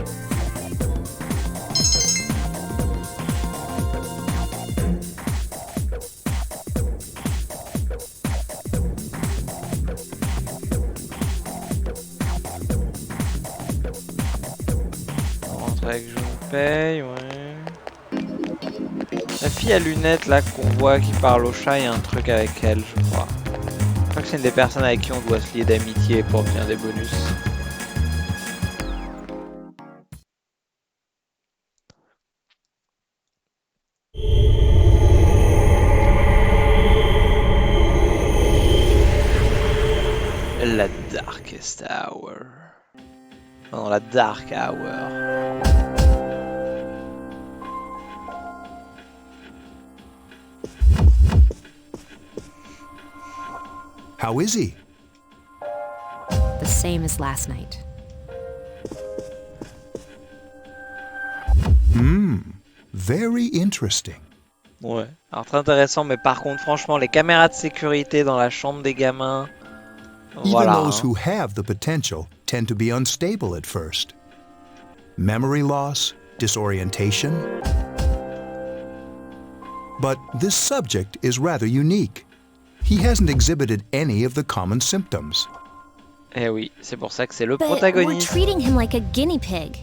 Speaker 1: Avec je vous paye, ouais. La fille à lunettes là qu'on voit qui parle au chat, il y a un truc avec elle, je crois. Je crois que c'est une des personnes avec qui on doit se lier d'amitié pour obtenir des bonus. La Darkest Hour. Non, la Dark Hour.
Speaker 9: How is he?
Speaker 6: The same as last night.
Speaker 9: Very interesting.
Speaker 1: Ouais, alors très intéressant, mais par contre, franchement, les caméras de sécurité dans la chambre des gamins. Voilà.
Speaker 9: Even those who have the potential tend to be unstable at first. Memory loss, disorientation. But this subject is rather unique. He hasn't exhibited any of the common symptoms.
Speaker 1: Eh oui, c'est pour ça que c'est le
Speaker 13: But we're
Speaker 1: protagoniste.
Speaker 13: treating him like a guinea pig.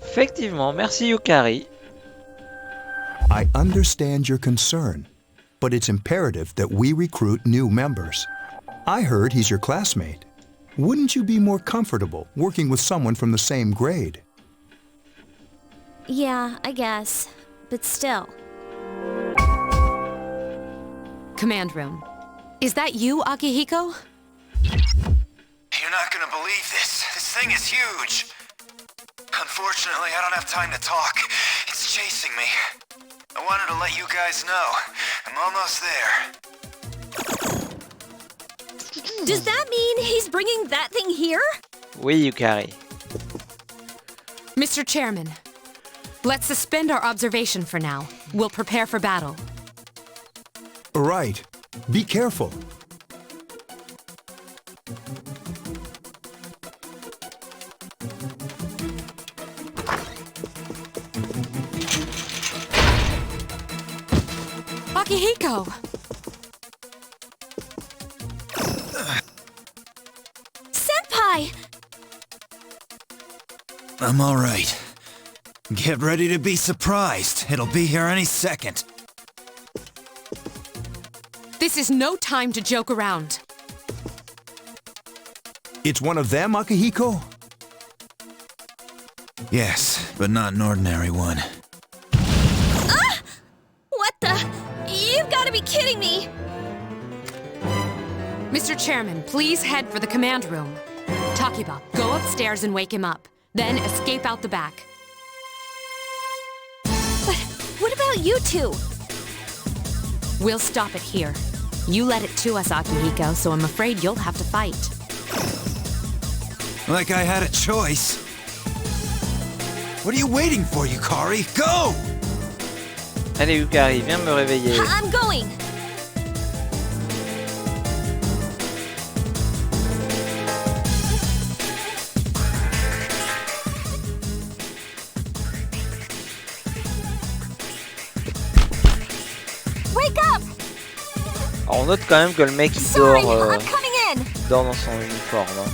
Speaker 1: Effectivement, merci Yukari.
Speaker 9: I understand your concern, but it's imperative that we recruit new members. I heard he's your classmate. Wouldn't you be more comfortable working with someone from the same grade?
Speaker 13: Yeah, I guess. But still.
Speaker 6: Command room. Is that you, Akihiko?
Speaker 11: You're not gonna believe this. This thing is huge. Unfortunately, I don't have time to talk. It's chasing me. I wanted to let you guys know. I'm almost there.
Speaker 13: Does that mean he's bringing that thing here?
Speaker 1: Oui, Yukari.
Speaker 6: Mr. Chairman, let's suspend our observation for now. We'll prepare for battle.
Speaker 9: Right. Be careful.
Speaker 6: Akihiko!
Speaker 13: Senpai!
Speaker 11: I'm alright. Get ready to be surprised. It'll be here any second.
Speaker 6: This is no time to joke around.
Speaker 9: It's one of them, Akihiko?
Speaker 11: Yes, but not an ordinary one.
Speaker 13: Ah! What the? You've got to be kidding me!
Speaker 6: Mr. Chairman, please head for the command room. Takiba, go upstairs and wake him up. Then escape out the back.
Speaker 13: But what about you two?
Speaker 6: We'll stop it here. You led it to us, Akihiko, so I'm afraid you'll have to fight.
Speaker 11: Like I had a choice. What are you waiting for, Yukari? Go!
Speaker 1: Allez, Yukari, viens me réveiller.
Speaker 13: I'm going! Wake up!
Speaker 1: Alors, on note quand même que le mec il
Speaker 13: Sorry,
Speaker 1: dort,
Speaker 13: I'm coming in.
Speaker 1: dort dans son uniforme. Hein.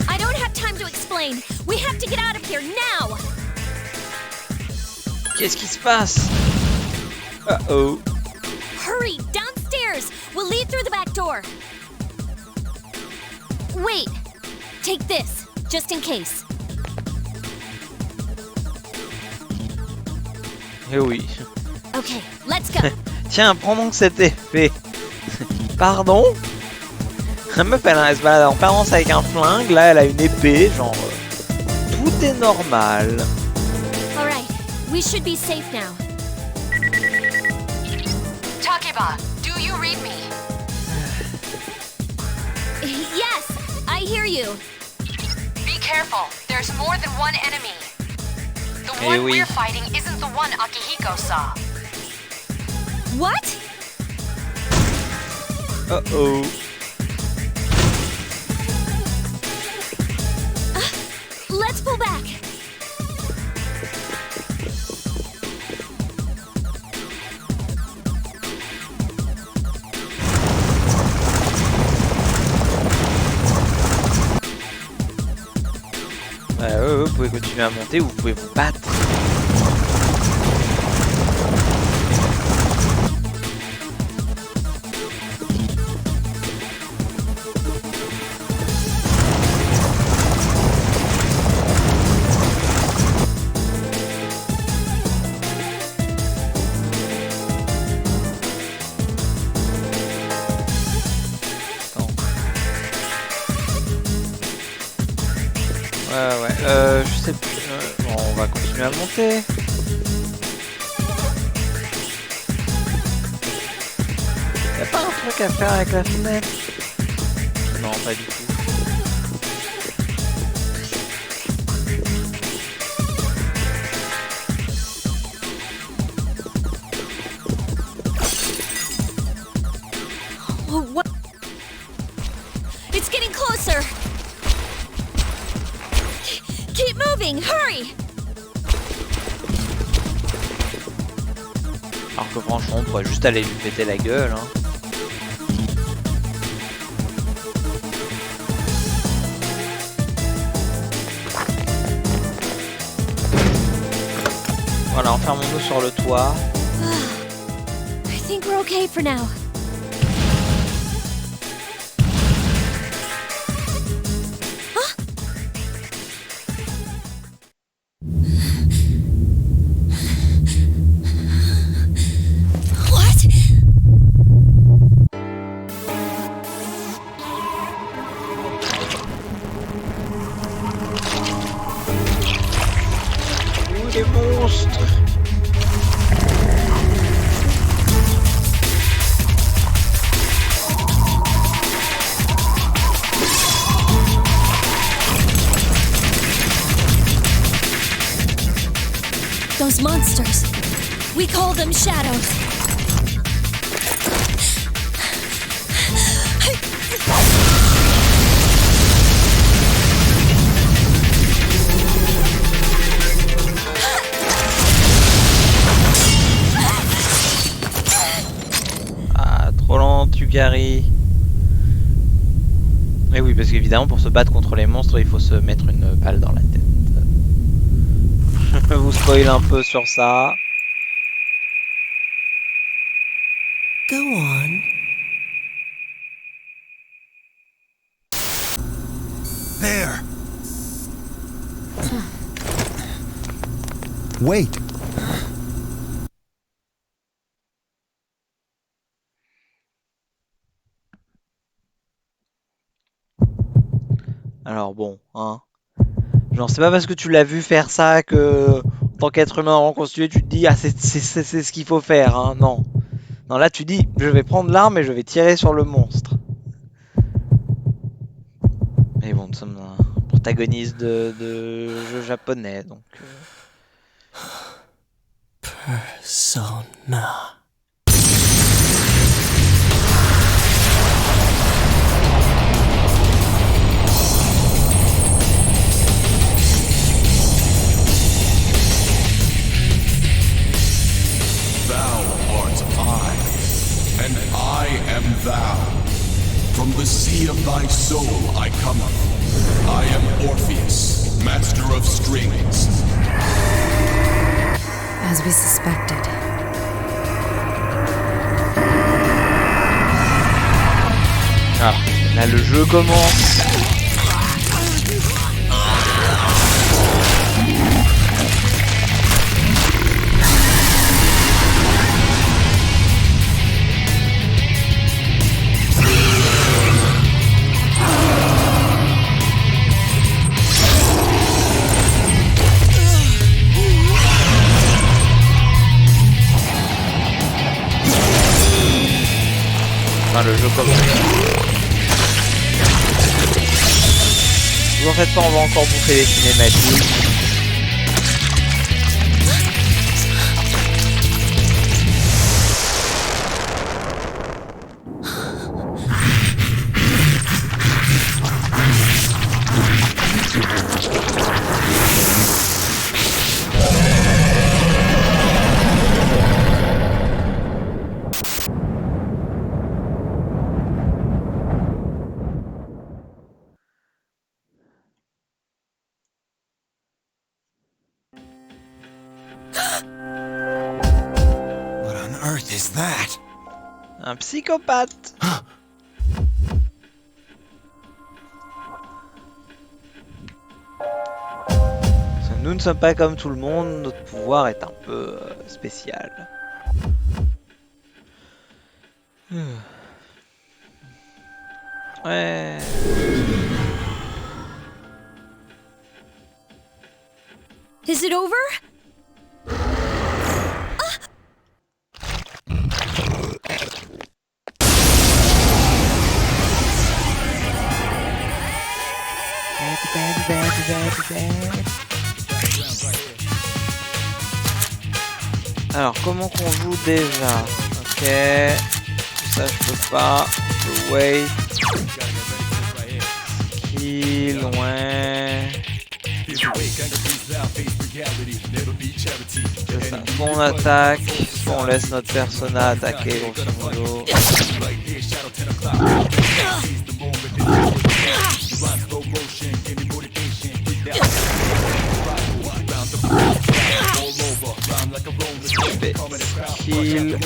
Speaker 13: I don't have time to explain. We have to get out of here now.
Speaker 1: Qu'est-ce qui se passe? Uh-oh.
Speaker 13: Hurry, downstairs. We'll lead through the back door. Wait. Take this, just in case.
Speaker 1: Eh oui.
Speaker 13: Okay, let's go.
Speaker 1: Tiens, prends donc cet effet. Pardon? La meuf, elle se balade en permanence avec un flingue. Là, elle a une épée. Genre, tout est normal.
Speaker 13: Alright, we should be safe now.
Speaker 6: Takiba, do you read me?
Speaker 13: Yes, I hear you.
Speaker 6: Be careful. There's more than one enemy. The
Speaker 1: Eh
Speaker 6: one
Speaker 1: oui.
Speaker 6: we're fighting isn't the one Akihiko saw.
Speaker 13: What?
Speaker 1: Uh-oh.
Speaker 13: Let's pull back.
Speaker 1: Vous pouvez continuer à monter ou vous pouvez vous battre. Je sais plus. Bon, on va continuer à monter. Y'a pas un truc à faire avec la fenêtre? Non, pas du tout.
Speaker 13: What? It's getting closer. Keep moving, hurry!
Speaker 1: Alors que franchement, on pourrait juste aller lui péter la gueule. Hein. Voilà, enfermons-nous sur le toit.
Speaker 13: I think we're okay for now.
Speaker 1: les monstres.
Speaker 13: Those monsters. We call them shadows.
Speaker 1: Ah, trop lent, Tugari. Et oui, parce qu'évidemment, pour se battre contre les monstres, il faut se mettre une balle dans la tête. Je vous spoil un peu sur ça.
Speaker 5: Go on.
Speaker 11: There!
Speaker 9: Wait.
Speaker 1: Alors bon, hein. Genre, c'est pas parce que tu l'as vu faire ça que, en tant qu'être humain reconstitué, tu te dis, ah, c'est ce qu'il faut faire, hein. Non. Non, là, tu dis, je vais prendre l'arme et je vais tirer sur le monstre. Mais bon, nous sommes un protagoniste de jeu japonais, donc...
Speaker 5: Persona.
Speaker 3: Thou art I, and I am thou. From the sea of thy soul I cometh. I am Orpheus, master of strings.
Speaker 6: As we suspected.
Speaker 1: Ah, là, le jeu commence. Enfin, le jeu commence. Vous en faites pas, on va encore bouffer les cinématiques.
Speaker 11: What on earth is that?
Speaker 1: Un psychopathe. Parce que nous ne sommes pas comme tout le monde, notre pouvoir est un peu spécial. Ouais.
Speaker 13: Is it over?
Speaker 1: Alors, comment qu'on joue déjà? Ok. Ça, je peux pas. Je peux wait. Skill, ouais. C'est ça. Soit on attaque, soit on laisse notre persona attaquer, grosso modo. Skill.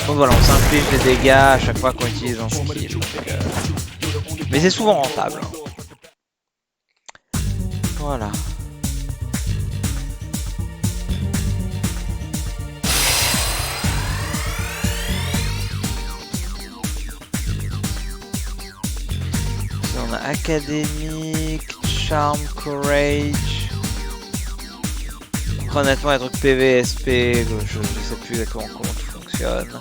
Speaker 1: Donc voilà, on s'inflige des dégâts à chaque fois qu'on utilise un skill. Mais c'est souvent rentable. Voilà. On a académique, charm, courage. honnêtement, les trucs PVSP, je sais plus exactement comment ils fonctionnent.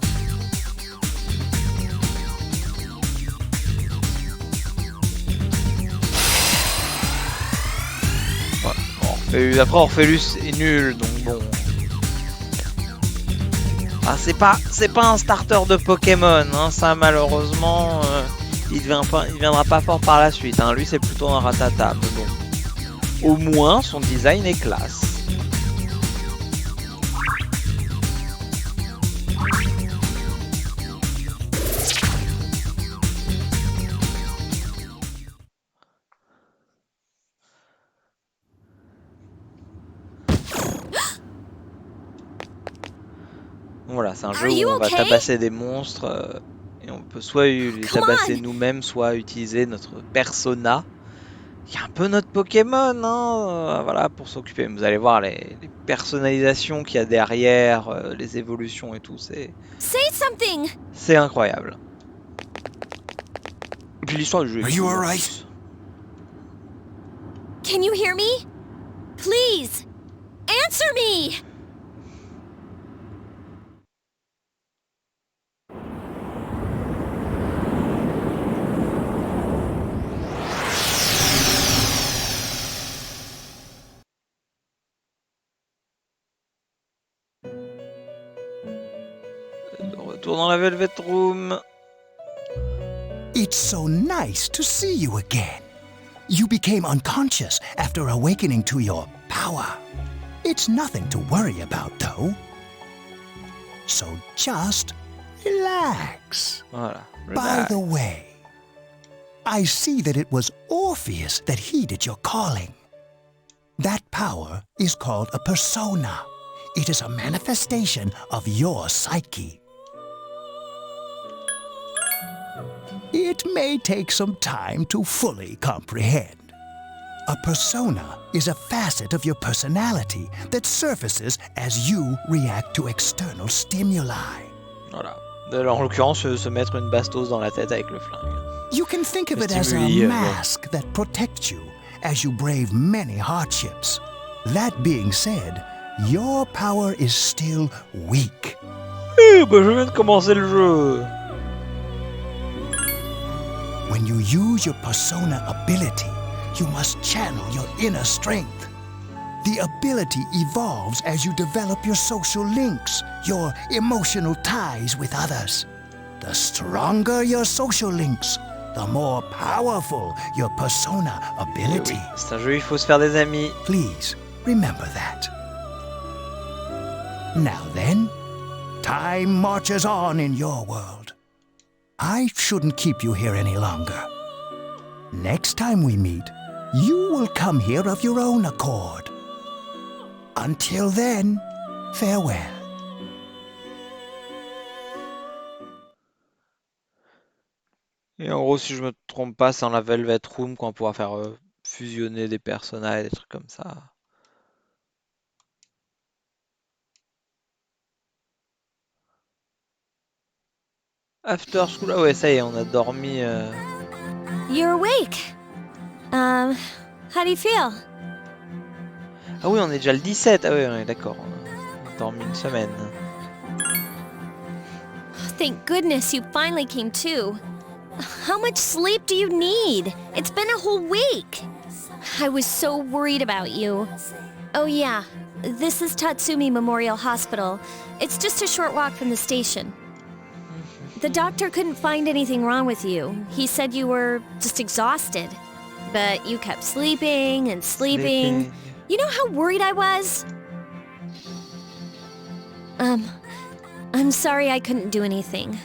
Speaker 1: Ouais, bon, après Orpheus est nul, donc bon. Ah, c'est pas un starter de Pokémon, hein, ça malheureusement, il viendra pas fort par la suite. Hein. Lui, c'est plutôt un ratata, mais bon. Au moins, son design est classe. Voilà, c'est un jeu où on va tabasser des monstres et on peut soit les tabasser nous-mêmes, soit utiliser notre persona. Il y a un peu notre Pokémon, hein, voilà, pour s'occuper. Vous allez voir les personnalisations qu'il y a derrière, les évolutions et tout, c'est incroyable. Et puis l'histoire du jeu.
Speaker 11: Are you alright?
Speaker 13: Can you hear me? Please, answer me!
Speaker 1: De retour dans la Velvet Room.
Speaker 9: It's so nice to see you again. You became unconscious after awakening to your power. It's nothing to worry about, though. So just relax.
Speaker 1: Voilà.
Speaker 9: By the way, I see that it was Orpheus that heeded your calling. That power is called a persona. It is a manifestation of your psyche. It may take some time to fully comprehend. A persona is a facet of your personality that surfaces as you react to external stimuli.
Speaker 1: Voilà. En l'occurrence, se mettre une bastos dans la tête avec le flingue.
Speaker 9: You can think of it as a mask that protects you as you brave many hardships. That being said, your power is still weak.
Speaker 1: Eh ben, je viens de commencer le jeu.
Speaker 9: When you use your persona ability, you must channel your inner strength. The ability evolves as you develop your social links, your emotional ties with others. The stronger your social links, the more powerful your persona ability.
Speaker 1: Oui, c'est un jeu, il faut se faire des amis.
Speaker 9: Please remember that. Now then, time marches on in your world. I shouldn't keep you here any longer. Next time we meet, you will come here of your own accord. Until then, farewell.
Speaker 1: Et en gros, si je me trompe pas, c'est dans la Velvet Room qu'on pourra faire fusionner des personnages, des trucs comme ça. After School, ah ouais, ça y est, on a dormi.
Speaker 13: You're awake. How do you feel?
Speaker 1: Ah oui, on est déjà le 17. Ah oui, on est d'accord. On a dormi une semaine.
Speaker 13: Thank goodness you finally came to. How much sleep do you need? It's been a whole week. I was so worried about you. Oh yeah, this is Tatsumi Memorial Hospital. It's just a short walk from the station. The doctor couldn't find anything wrong with you. He said you were just exhausted. But you kept sleeping and sleeping. You know how worried I was? I'm sorry I couldn't do anything.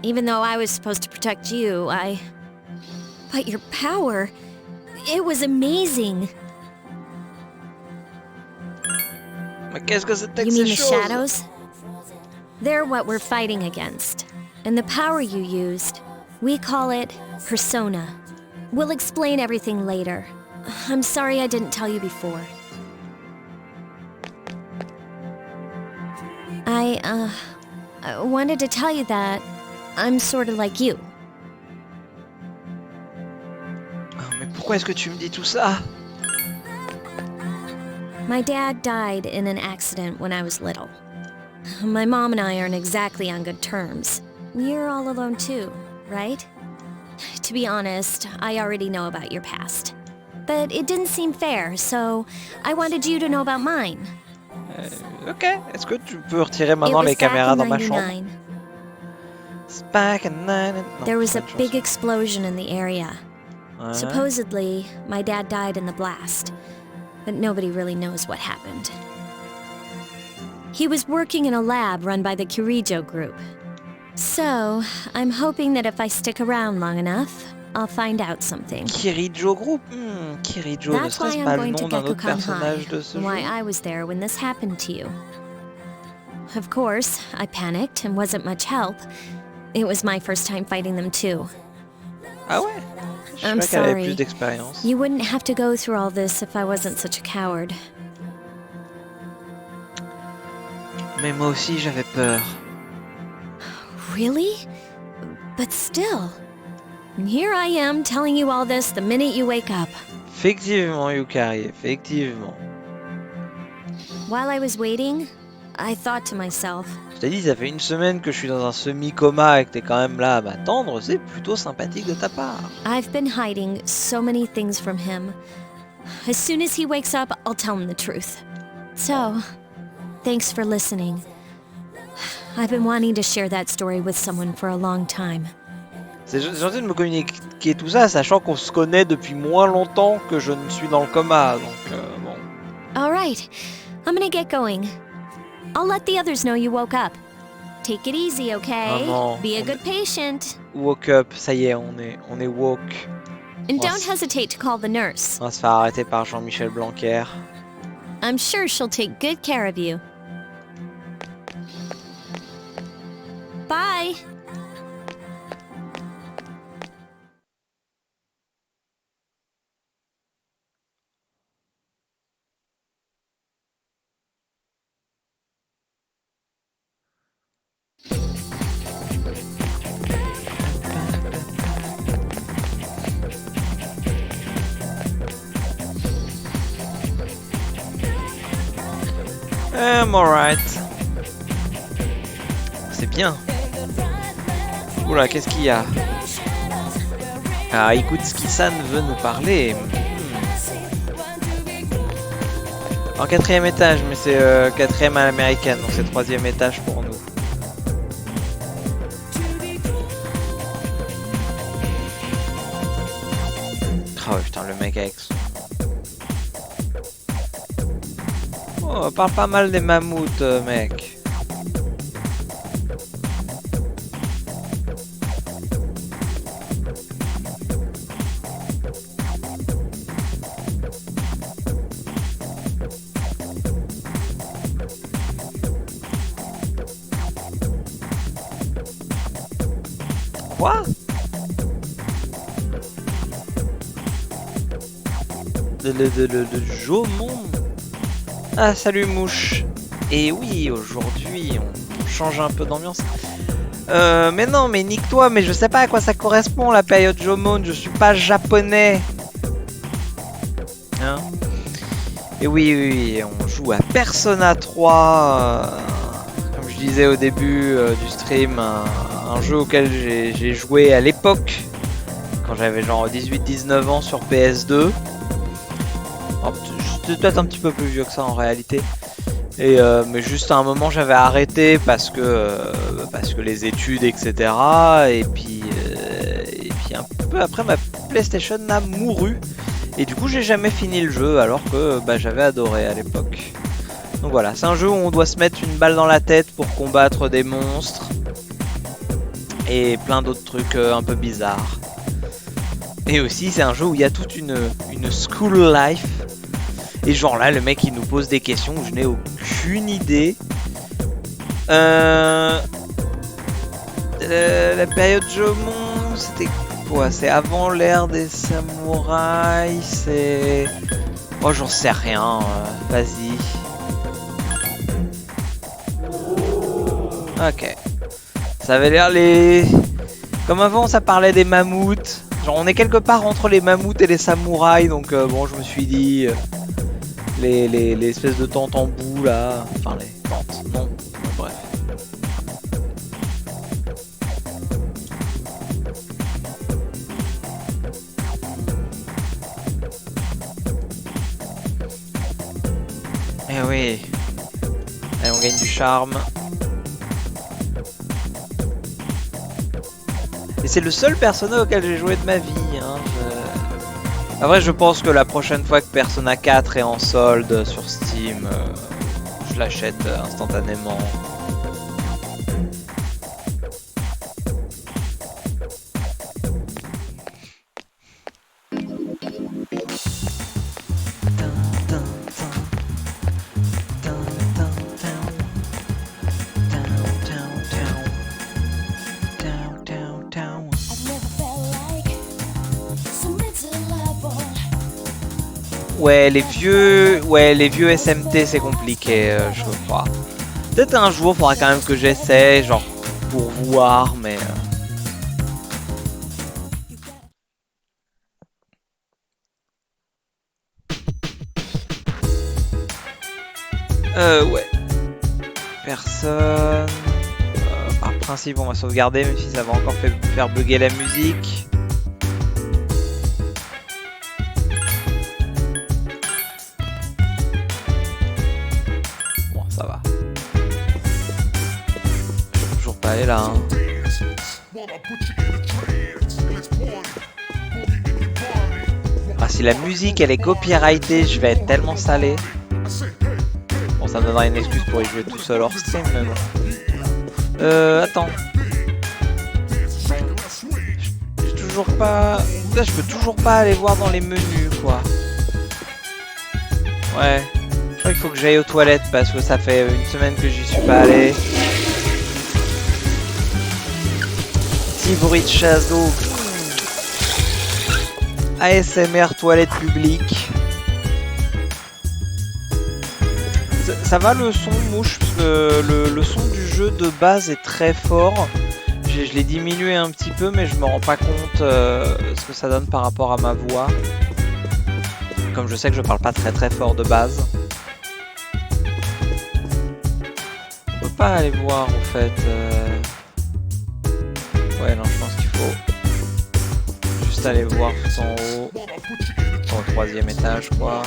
Speaker 13: Even though I was supposed to protect you, But your power, it was amazing.
Speaker 1: Mais qu'est-ce que c'était que
Speaker 13: You mean
Speaker 1: ces
Speaker 13: the
Speaker 1: choses?
Speaker 13: shadows? They're what we're fighting against. And the power you used, we call it persona. We'll explain everything later. I'm sorry I didn't tell you before. I wanted to tell you that I'm sort of like you.
Speaker 1: Ah, mais pourquoi est-ce que tu me dis tout ça?
Speaker 13: My dad died in an accident when I was little. My mom and I aren't exactly on good terms. You're all alone too, right? To be honest, I already know about your past. But it didn't seem fair, so I wanted you to know about mine.
Speaker 1: Ok, est-ce que tu peux retirer
Speaker 13: It
Speaker 1: maintenant
Speaker 13: was
Speaker 1: les
Speaker 13: back
Speaker 1: caméras
Speaker 13: in
Speaker 1: dans ma chambre?
Speaker 13: 99.
Speaker 1: It's back in 99. Non,
Speaker 13: There was
Speaker 1: c'est
Speaker 13: a
Speaker 1: pas une
Speaker 13: big
Speaker 1: chanson.
Speaker 13: explosion in the area.
Speaker 1: Ouais.
Speaker 13: Supposedly, my dad died in the blast, but nobody really knows what happened. He was working in a lab run by the Kirijo group. So, I'm hoping that if I stick around long enough, I'll find out something.
Speaker 1: Kirijo Group? Kirijo, ne
Speaker 13: That's why
Speaker 1: serait-ce
Speaker 13: I'm
Speaker 1: pas le
Speaker 13: going to
Speaker 1: nom d'un autre
Speaker 13: Gakukan
Speaker 1: personnage
Speaker 13: High,
Speaker 1: de ce
Speaker 13: and why
Speaker 1: jeu?
Speaker 13: I was there when this happened to you. Of course, I panicked and wasn't much help. It was my first time fighting them too.
Speaker 1: Ah ouais? Je
Speaker 13: I'm
Speaker 1: savais qu'elle avait plus
Speaker 13: sorry.
Speaker 1: d'expérience.
Speaker 13: You wouldn't have to go through all this if I wasn't such a coward.
Speaker 1: Mais moi aussi j'avais peur.
Speaker 13: Really? But still. Here I am telling you all this the minute you wake up.
Speaker 1: Effectivement, Yukari, effectivement.
Speaker 13: While I was waiting, I thought to myself,
Speaker 1: Je t'ai dit, ça fait une semaine que je suis dans un semi-coma et que t'es quand même là à m'attendre, c'est plutôt sympathique de ta part.
Speaker 13: I've been hiding so many things from him. As soon as he wakes up, I'll tell him the truth. So, thanks for listening. I've been wanting to share that story with someone for a long time.
Speaker 1: C'est gentil de me communiquer tout ça, sachant qu'on se connaît depuis moins longtemps que je ne suis dans le coma, donc bon.
Speaker 13: Alright, I'm gonna get going. I'll let the others know you woke up. Take it easy, okay?
Speaker 1: Oh non,
Speaker 13: Be a good patient.
Speaker 1: Woke up, ça y est, on est woke.
Speaker 13: And don't hesitate to call the nurse.
Speaker 1: On va se faire arrêter par Jean-Michel Blanquer.
Speaker 13: I'm sure she'll take good care of you. Bye!
Speaker 1: I'm alright. C'est bien. Oula, qu'est-ce qu'il y a? Ah, Ikutsuki-san veut nous parler. En 4e étage, mais c'est 4e à l'américaine, donc c'est 3e étage pour nous. Ah ouais, putain, le mec avec son... Oh, parle pas mal des mammouths, mec. Quoi? Le Jomon? Ah, salut mouche. Et oui, aujourd'hui, on change un peu d'ambiance. Mais non, mais nique-toi, mais je sais pas à quoi ça correspond la période Jomon, je suis pas japonais. Hein? Et oui, on joue à Persona 3. Comme je disais au début du stream, un jeu auquel j'ai joué à l'époque, quand j'avais genre 18-19 ans sur PS2. C'était peut-être un petit peu plus vieux que ça en réalité. Et mais juste à un moment j'avais arrêté parce que les études etc. Et puis un peu après ma PlayStation a mouru. Et du coup j'ai jamais fini le jeu alors que j'avais adoré à l'époque. Donc voilà, c'est un jeu où on doit se mettre une balle dans la tête pour combattre des monstres. Et plein d'autres trucs un peu bizarres. Et aussi c'est un jeu où il y a toute une school life. Et genre là, le mec il nous pose des questions où je n'ai aucune idée. La période Jomon, c'était quoi? C'est avant l'ère des samouraïs, c'est... Oh, j'en sais rien, vas-y. Ok. Ça avait l'air les... Comme avant, ça parlait des mammouths. Genre, on est quelque part entre les mammouths et les samouraïs, donc bon, je me suis dit... les espèces de tentes en bout là. Enfin les tentes, non, bref. Eh oui. Allez, on gagne du charme. Et c'est le seul personnage auquel j'ai joué de ma vie. Hein. En vrai, je pense que la prochaine fois que Persona 4 est en solde sur Steam, je l'achète instantanément. Ouais, les vieux SMT, c'est compliqué, je crois. Peut-être un jour, il faudra quand même que j'essaie, genre, pour voir, mais... ouais. Personne... par principe, on va sauvegarder, même si ça va encore faire bugger la musique. Ça va. Je peux toujours pas aller là. Hein. Ah, si la musique elle est copyrightée, je vais être tellement salé. Bon, ça me donnera une excuse pour y jouer tout seul hors stream, mais bon. Attends. J'ai toujours pas. Là, je peux toujours pas aller voir dans les menus, quoi. Ouais. Je crois qu'il faut que j'aille aux toilettes parce que ça fait une semaine que j'y suis pas allé. Petit bruit de chaseau. ASMR toilette publique. Ça va le son mouche parce que le son du jeu de base est très fort. Je l'ai diminué un petit peu mais je me rends pas compte ce que ça donne par rapport à ma voix. Comme je sais que je parle pas très fort de base. On peut pas aller voir en fait. Ouais non je pense qu'il faut juste aller voir tout en haut. Sur le 3e étage quoi.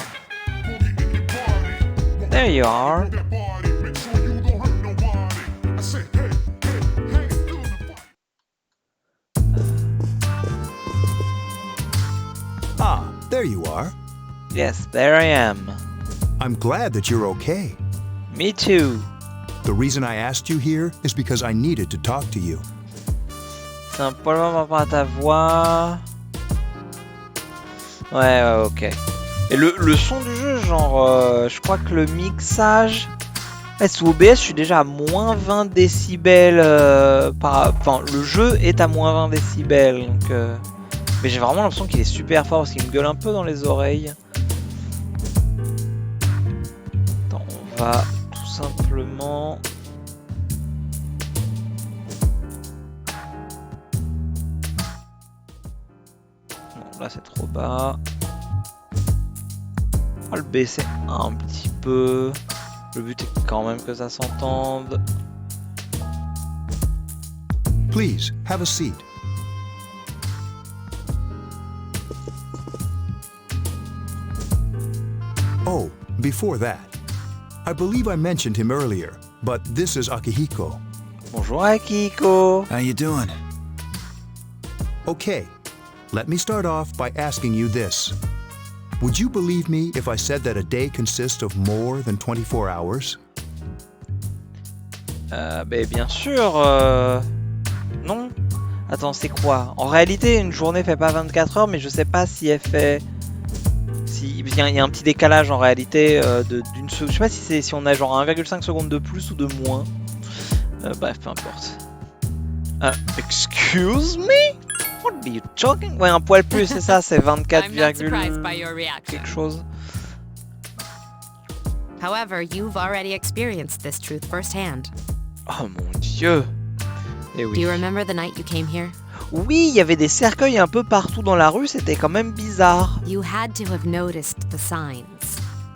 Speaker 1: There you are.
Speaker 9: Ah, there you are.
Speaker 1: Yes, there I am.
Speaker 9: I'm glad that you're okay.
Speaker 1: Me too.
Speaker 9: The reason I asked you here is because I needed to talk to you.
Speaker 1: C'est un problème par rapport à ta voix. Ouais, ok. Et le son du jeu, genre, je crois que le mixage... sous OBS, je suis déjà à moins 20 décibels Enfin, le jeu est à moins 20 décibels, donc... Mais j'ai vraiment l'impression qu'il est super fort parce qu'il me gueule un peu dans les oreilles. Attends, on va tout simplement... Non, là c'est trop bas. On va le baisser un petit peu. Le but est quand même que ça s'entende.
Speaker 9: Please, have a seat. Oh, before that, I believe I mentioned him earlier, but this is Akihiko.
Speaker 1: Bonjour Akihiko.
Speaker 11: How you doing?
Speaker 9: Okay, let me start off by asking you this. Would you believe me if I said that a day consists of more than 24 hours?
Speaker 1: Bien sûr. Non. Attends, c'est quoi? En réalité, une journée fait pas 24 heures, mais je sais pas si elle fait... Il y a un petit décalage en réalité d'une seconde. Je sais pas si on a genre 1,5 secondes de plus ou de moins. Bref, peu importe. Excuse me? What are you talking? Ouais, un poil plus, c'est ça, c'est 24, quelque chose.
Speaker 6: However, you've already experienced this truth firsthand.
Speaker 1: Oh mon dieu. Et oui.
Speaker 6: Do you remember the night you came here?
Speaker 1: Oui, il y avait des cercueils un peu partout dans la rue, c'était quand même bizarre.
Speaker 6: You had to have noticed the signs.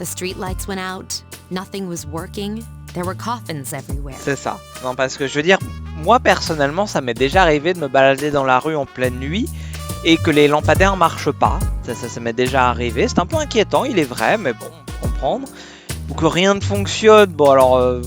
Speaker 6: The streetlights went out, nothing was working, there were coffins everywhere.
Speaker 1: C'est ça. Non, parce que je veux dire, moi personnellement, ça m'est déjà arrivé de me balader dans la rue en pleine nuit et que les lampadaires marchent pas. Ça m'est déjà arrivé. C'est un peu inquiétant, il est vrai, mais bon, on peut comprendre. Ou que rien ne fonctionne. Bon, alors,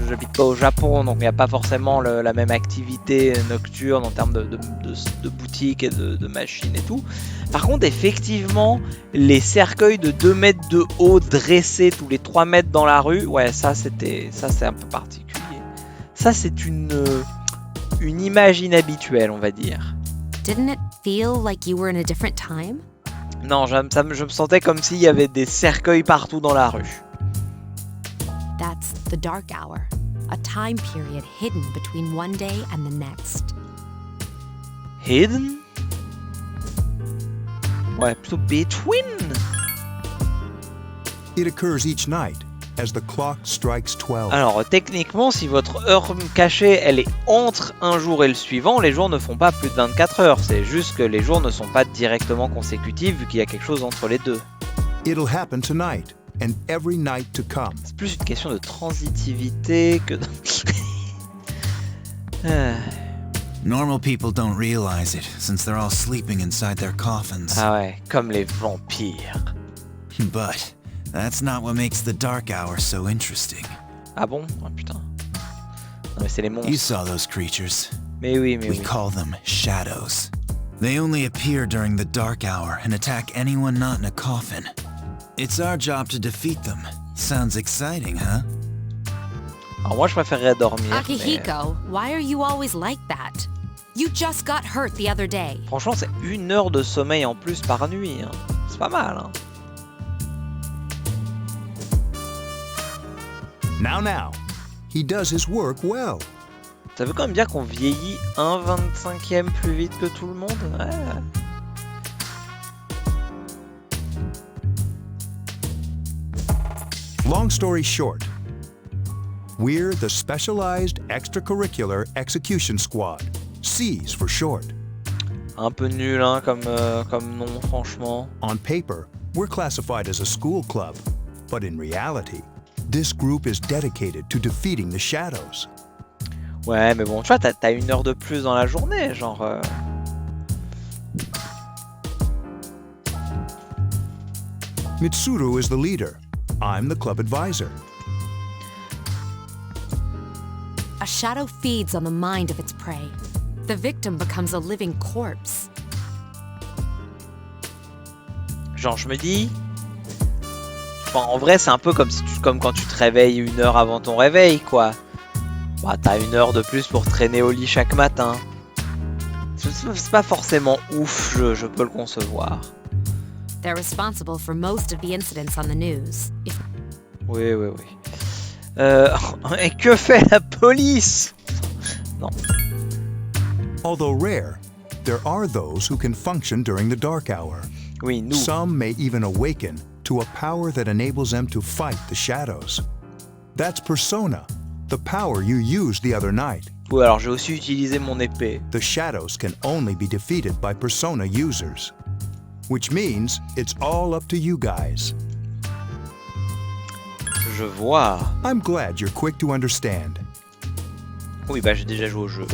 Speaker 1: j'habite pas au Japon, donc il n'y a pas forcément la même activité nocturne en termes de boutiques et de machines et tout. Par contre, effectivement, les cercueils de 2 mètres de haut dressés tous les 3 mètres dans la rue, ouais, ça c'est un peu particulier. Ça, c'est une image inhabituelle, on va dire.
Speaker 6: Didn't it feel like you were in a different time?
Speaker 1: Non, je me sentais comme s'il y avait des cercueils partout dans la rue.
Speaker 6: That's the dark hour, a time period hidden between one day and the next.
Speaker 1: Hidden? Ouais, plutôt between.
Speaker 9: It occurs each night as the clock strikes 12.
Speaker 1: Alors, techniquement, si votre heure cachée, elle est entre un jour et le suivant, les jours ne font pas plus de 24 heures. C'est juste que les jours ne sont pas directement consécutifs vu qu'il y a quelque chose entre les deux.
Speaker 9: It'll happen tonight and every night to come.
Speaker 1: C'est plus une question de transitivité que de...
Speaker 11: Normal people don't realize it, since they're all sleeping inside their coffins.
Speaker 1: Ah ouais, comme les vampires.
Speaker 11: But that's not what makes the dark hour so interesting.
Speaker 1: Ah bon? Oh putain. Non mais c'est les monstres.
Speaker 11: You saw those creatures.
Speaker 1: Mais oui, mais
Speaker 11: We
Speaker 1: oui.
Speaker 11: call them shadows. They only appear during the dark hour and attack anyone not in a coffin. It's our job to defeat them. Sounds exciting, huh?
Speaker 1: Alors moi je préférerais dormir.
Speaker 6: Akihiko, why are you always like that? You just got hurt the other day.
Speaker 1: Franchement, c'est 1 heure de sommeil en plus par nuit. Hein. C'est pas mal. Hein.
Speaker 9: Now. He does his work well.
Speaker 1: Ça veut quand même dire qu'on vieillit 1/25e plus vite que tout le monde. Ouais.
Speaker 9: Long story short, we're the Specialized Extracurricular Execution Squad. C's for short.
Speaker 1: Un peu nul hein, comme nom, franchement.
Speaker 9: On paper, we're classified as a school club, but in reality, this group is dedicated to defeating the shadows.
Speaker 1: Ouais, mais bon, tu vois, t'as 1 heure de plus dans la journée, genre...
Speaker 9: Mitsuru is the leader. I'm the club advisor.
Speaker 6: A shadow feeds on the mind of its prey. The victim becomes a living corpse.
Speaker 1: Genre, je me dis... Enfin, en vrai, c'est un peu comme quand tu te réveilles 1 heure avant ton réveil, quoi. Bah, t'as 1 heure de plus pour traîner au lit chaque matin. C'est pas forcément ouf, je peux le concevoir.
Speaker 6: They're responsible for most of the incidents on the news.
Speaker 1: Oui. Et que fait la police? Non.
Speaker 9: Although rare, there are those who can function during the dark hour.
Speaker 1: Oui, nous.
Speaker 9: Some may even awaken to a power that enables them to fight the shadows. That's persona, the power you used the other night.
Speaker 1: Oui, alors j'ai aussi utilisé mon épée.
Speaker 9: The shadows can only be defeated by persona users. Which means it's all up to you guys.
Speaker 1: Je vois.
Speaker 9: I'm glad you're quick to understand.
Speaker 1: Oui, bah j'ai déjà joué au jeu.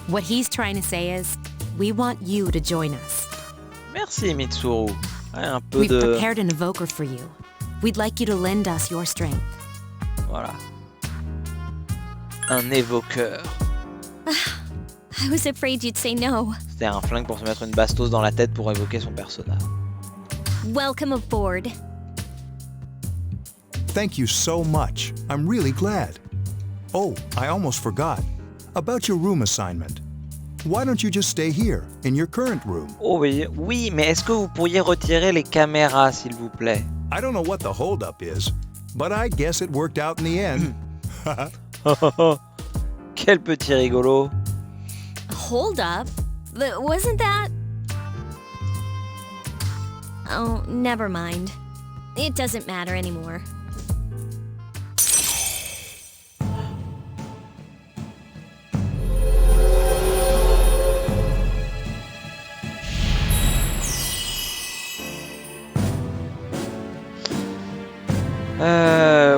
Speaker 6: What he's trying to say is, we want you to join us.
Speaker 1: Merci Mitsuru. Ouais, un peu
Speaker 6: We've
Speaker 1: de...
Speaker 6: prepared an evoker for you. We'd like you to lend us your strength.
Speaker 1: Voilà. Un évoqueur.
Speaker 13: I was afraid you'd say no.
Speaker 1: C'était un flingue pour se mettre une bastos dans la tête pour évoquer son personnage.
Speaker 13: Welcome aboard.
Speaker 9: Thank you so much. I'm really glad. Oh, I almost forgot. About your room assignment. Why don't you just stay here, in your current room?
Speaker 1: Oh oui, mais est-ce que vous pourriez retirer les caméras, s'il vous plaît?
Speaker 9: I don't know what the holdup is, but I guess it worked out in the end.
Speaker 1: Quel petit rigolo.
Speaker 13: Hold up. Wasn't that... Oh, never mind. It doesn't matter anymore.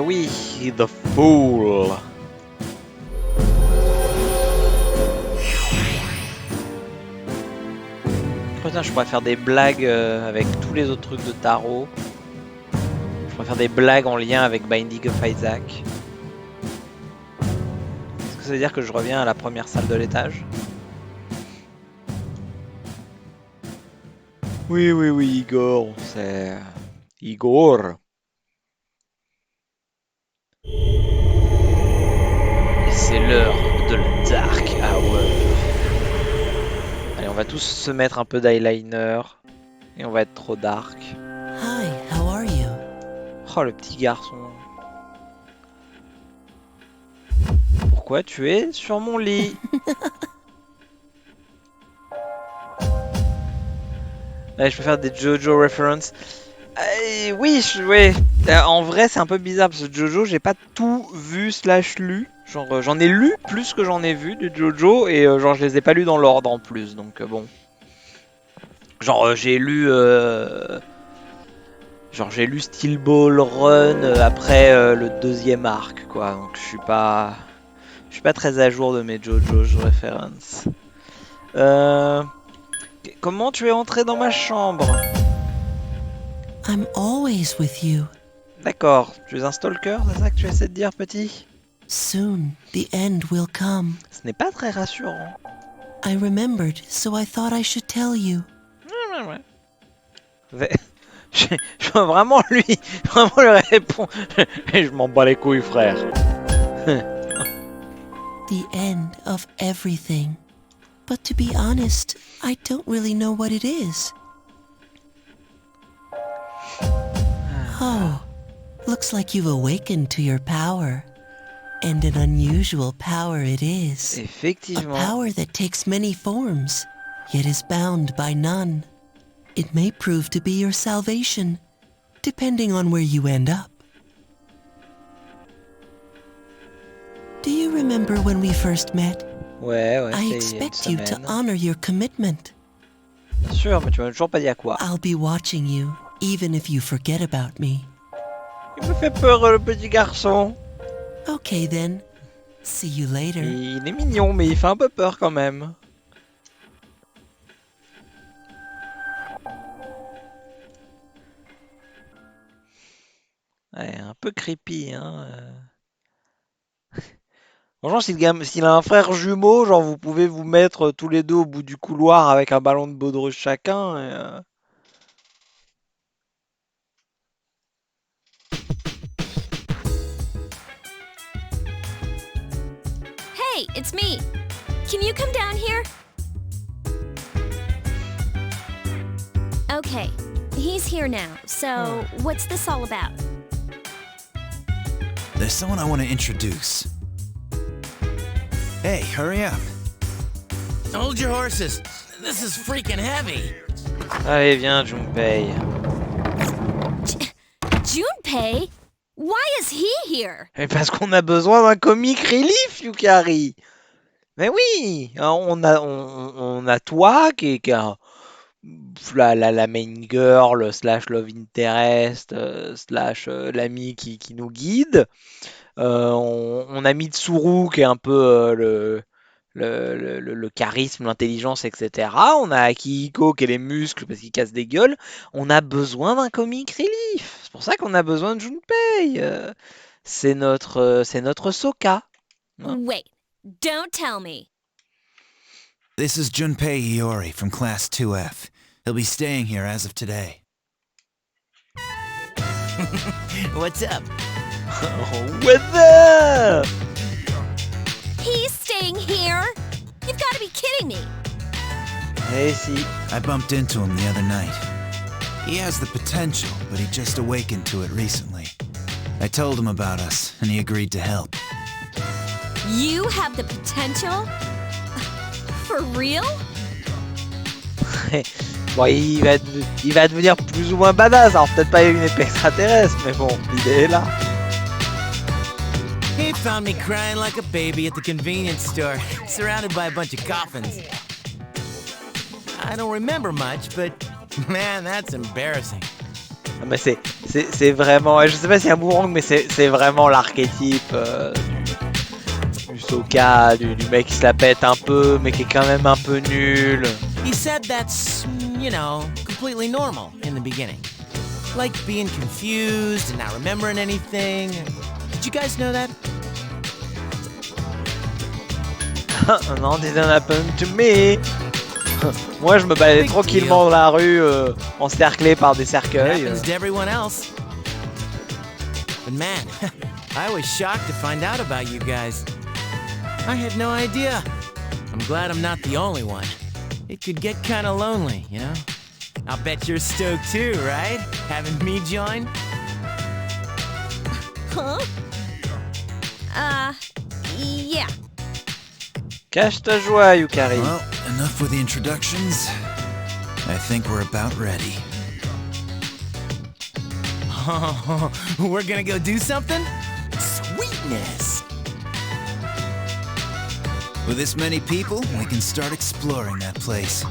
Speaker 1: Oui, The Fool. Putain, je pourrais faire des blagues avec tous les autres trucs de tarot. Je pourrais faire des blagues en lien avec Binding of Isaac. Est-ce que ça veut dire que je reviens à la première salle de l'étage? Oui, oui, oui, Igor, c'est... Igor. Et c'est l'heure de la Dark Hour. Allez, on va tous se mettre un peu d'eyeliner. Et on va être trop dark.
Speaker 5: Hi, how are you?
Speaker 1: Oh, le petit garçon. Pourquoi tu es sur mon lit? Allez, je peux faire des JoJo references. Oui, ouais. En vrai, c'est un peu bizarre parce que JoJo, j'ai pas tout vu slash lu. Genre, j'en ai lu plus que j'en ai vu de JoJo et genre, je les ai pas lus dans l'ordre en plus. Donc, bon. Genre, j'ai lu. Genre, j'ai lu Steel Ball Run après le deuxième arc, quoi. Donc, je suis pas très à jour de mes JoJo references. Comment tu es entré dans ma chambre?
Speaker 5: I'm always with you.
Speaker 1: D'accord, tu es un stalker, c'est ça que tu essaies de dire, petit?
Speaker 5: Soon, the end will come.
Speaker 1: Ce n'est pas très rassurant.
Speaker 5: I remembered, so I thought I should tell you.
Speaker 1: Je vois vraiment lui répondre. Je m'en bats les couilles, frère.
Speaker 5: The end of everything. But to be honest, I don't really know what it is. Oh, looks like you've awakened to your power. And an unusual power it is.
Speaker 1: Effectivement.
Speaker 5: A power that takes many forms, yet is bound by none. It may prove to be your salvation, depending on where you end up. Do you remember when we first met?
Speaker 1: Ouais,
Speaker 5: I
Speaker 1: c'est une
Speaker 5: expect you to
Speaker 1: semaine.
Speaker 5: honor your commitment.
Speaker 1: Bien sûr, mais tu m'as toujours pas dit à quoi.
Speaker 5: I'll be watching you, even if you forget about me.
Speaker 1: Il me fait peur, le petit garçon.
Speaker 5: Okay then. See you later.
Speaker 1: Il est mignon, mais il fait un peu peur quand même. Ouais, un peu creepy, hein. Franchement, s'il a un frère jumeau, genre vous pouvez vous mettre tous les deux au bout du couloir avec un ballon de baudruche chacun.
Speaker 13: Hey, it's me. Can you come down here? Okay, he's here now. So, what's this all about?
Speaker 11: There's someone I want to introduce. Hey, hurry up.
Speaker 10: Hold your horses. This is freaking heavy.
Speaker 1: Allez, viens, Junpei.
Speaker 13: Junpei? Why is he here?
Speaker 1: Mais parce qu'on a besoin d'un comic relief, Yukari. Mais oui, hein, on a toi qui est la main girl slash love interest slash l'ami qui nous guide. On a Mitsuru qui est un peu le charisme, l'intelligence, etc. On a Akihiko qui est les muscles parce qu'il casse des gueules. On a besoin d'un comic relief. C'est pour ça qu'on a besoin de Junpei. C'est notre Sokka. Hein.
Speaker 13: Wait, don't tell me.
Speaker 11: This is Junpei Iori from Class 2F. He'll be staying here as of today.
Speaker 10: What's up?
Speaker 1: What's up?
Speaker 13: He's staying here? You've got to be kidding me.
Speaker 1: Eh si.
Speaker 11: I bumped into him the other night. He has the potential, but he just awakened to it recently. I told him about us, and he agreed to help.
Speaker 13: You have the potential? For real?
Speaker 1: Bon, il va devenir plus ou moins badass. Alors peut-être pas une épée extraterrestre, mais bon, l'idée est là.
Speaker 10: He found me crying like a baby at the convenience store, surrounded by a bunch of coffins. I don't remember much, but man, that's embarrassing.
Speaker 1: Ah, mais c'est C'est vraiment, je sais pas si c'est un boomerang, mais c'est vraiment l'archétype du Sokka, du mec qui se la pète un peu, mais qui est quand même un peu nul.
Speaker 10: He said that's, you know, completely normal in the beginning. Like being confused and not remembering anything. Did you guys know that?
Speaker 1: Non, didn't happen to me. Moi, je me baladais tranquillement dans la rue, encerclé par des cercueils.
Speaker 10: Happens to everyone else. But man, I was shocked to find out about you guys. I had no idea. I'm glad I'm not the only one. It could get kind of lonely, you know? I'll bet you're stoked too, right? Having me join?
Speaker 13: Huh? Yeah.
Speaker 1: Cache ta joie, Yukari.
Speaker 11: Well, enough with the introductions. I think we're about ready.
Speaker 10: Oh, we're gonna go do something? Sweetness!
Speaker 11: With this many people, we can start exploring that place.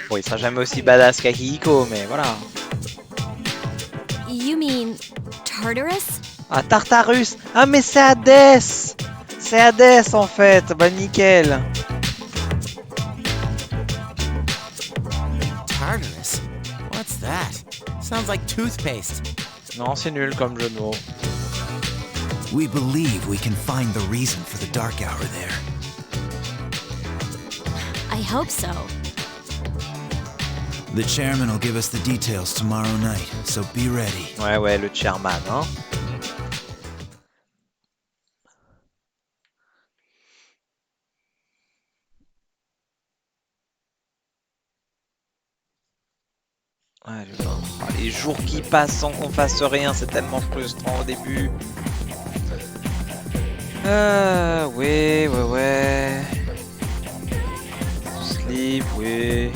Speaker 1: Bon, il sera jamais aussi badass qu'Akihiko, mais voilà.
Speaker 13: You mean Tartarus?
Speaker 1: Ah, Tartarus. Ah, mais c'est Hadès. C'est Hadès, en fait. Bah, nickel.
Speaker 10: Tartarus? What's that? Sounds like toothpaste.
Speaker 1: Non, c'est nul comme jeu de mots.
Speaker 11: We believe we can find the reason for the dark hour there.
Speaker 13: I hope so.
Speaker 11: The chairman will give us the details tomorrow night, so be ready.
Speaker 1: Ouais, le chairman, hein. Ouais, les jours qui passent sans qu'on fasse rien, c'est tellement frustrant au début. Ouais. Sleep, oui.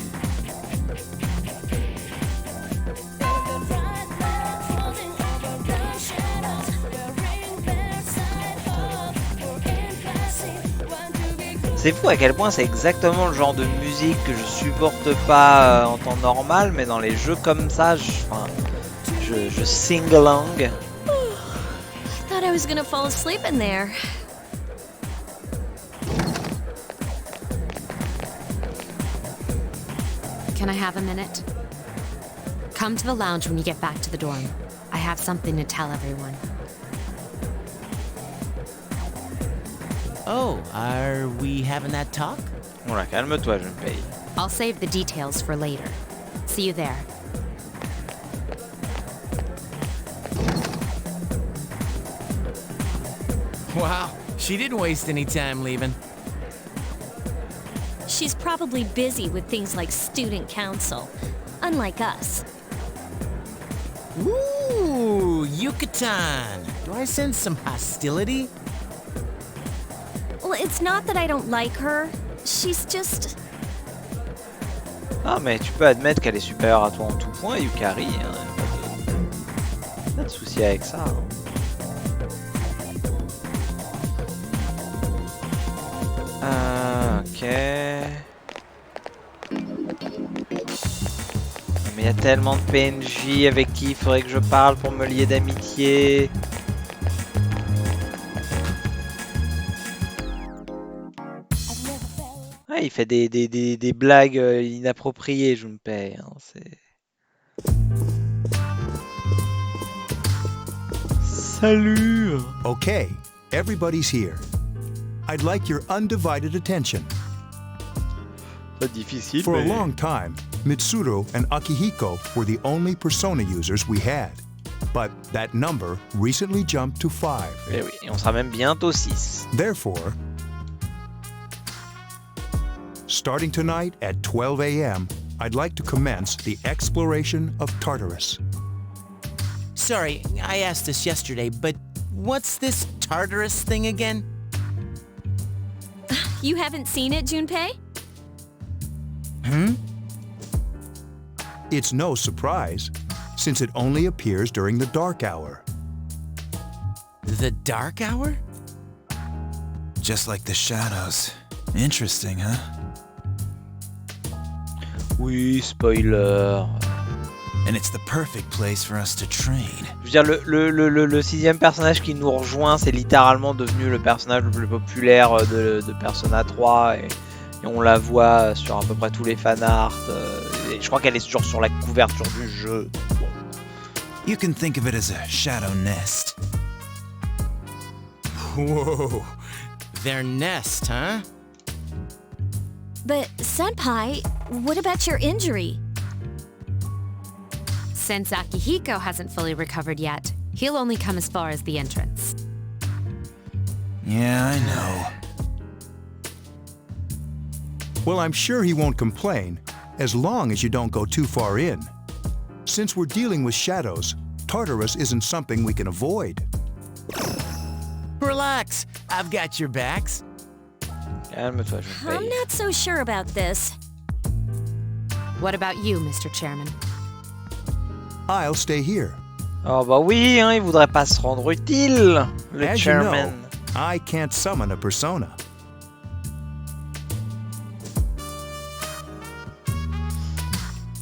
Speaker 1: C'est fou à quel point c'est exactement le genre de musique que je supporte pas en temps normal, mais dans les jeux comme ça, je sing along.
Speaker 13: I thought I was gonna fall asleep in there.
Speaker 6: Can I have a minute? Come to the lounge when you get back to the dorm. I have something to tell everyone.
Speaker 10: Oh, are we having that talk?
Speaker 1: Voilà, calme-toi, je me paye.
Speaker 6: I'll save the details for later. See you there.
Speaker 10: Wow, she didn't waste any time leaving.
Speaker 13: She's probably busy with things like student council, unlike us.
Speaker 10: Ooh, Yucatan. Do I sense some hostility?
Speaker 13: Well, it's not that I don't like her. She's just...
Speaker 1: Ah, mais tu peux admettre qu'elle est supérieure à toi en tout point, Yukari. Hein. Pas de souci avec ça. Hein. Ok. Mais il y a tellement de PNJ avec qui il faudrait que je parle pour me lier d'amitié. Ouais, il fait des blagues inappropriées, je me paye. Hein, Salut!
Speaker 9: Okay, everybody's here. I'd like your undivided attention.
Speaker 1: Pas difficile,
Speaker 9: For a
Speaker 1: mais...
Speaker 9: long time, Mitsuru and Akihiko were the only Persona users we had. But that number recently jumped to 5.
Speaker 1: Eh oui, et on sera même bientôt 6.
Speaker 9: Therefore, starting tonight at 12 a.m., I'd like to commence the exploration of Tartarus.
Speaker 10: Sorry, I asked this yesterday, but what's this Tartarus thing again?
Speaker 13: You haven't seen it, Junpei?
Speaker 9: It's no surprise, since it only appears during the dark hour.
Speaker 10: The dark hour?
Speaker 11: Just like the shadows. Interesting, huh?
Speaker 1: Oui, spoiler.
Speaker 3: and it's the perfect place for us to train.
Speaker 1: Je veux dire, le sixième personnage qui nous rejoint, c'est littéralement devenu le personnage le plus populaire de Persona 3 et on la voit sur à peu près tous les fanarts. Et je crois qu'elle est toujours sur la couverture du jeu. Bon.
Speaker 3: You can think of it as a shadow nest.
Speaker 10: Whoa, their nest, huh?
Speaker 13: But, Senpai, what about your injury?
Speaker 6: Since Akihiko hasn't fully recovered yet, he'll only come as far as the entrance.
Speaker 3: Yeah, I know.
Speaker 9: Well, I'm sure he won't complain, as long as you don't go too far in. Since we're dealing with shadows, Tartarus isn't something we can avoid.
Speaker 10: Relax, I've got your backs.
Speaker 1: Calme-toi, je me
Speaker 13: I'm
Speaker 1: paye.
Speaker 13: not so sure about this.
Speaker 6: What about you, Mr. Chairman?
Speaker 9: I'll stay here.
Speaker 1: Oh bah oui, hein, il voudrait pas se rendre utile, le
Speaker 9: As you know,
Speaker 1: chairman.
Speaker 9: I can't summon a persona.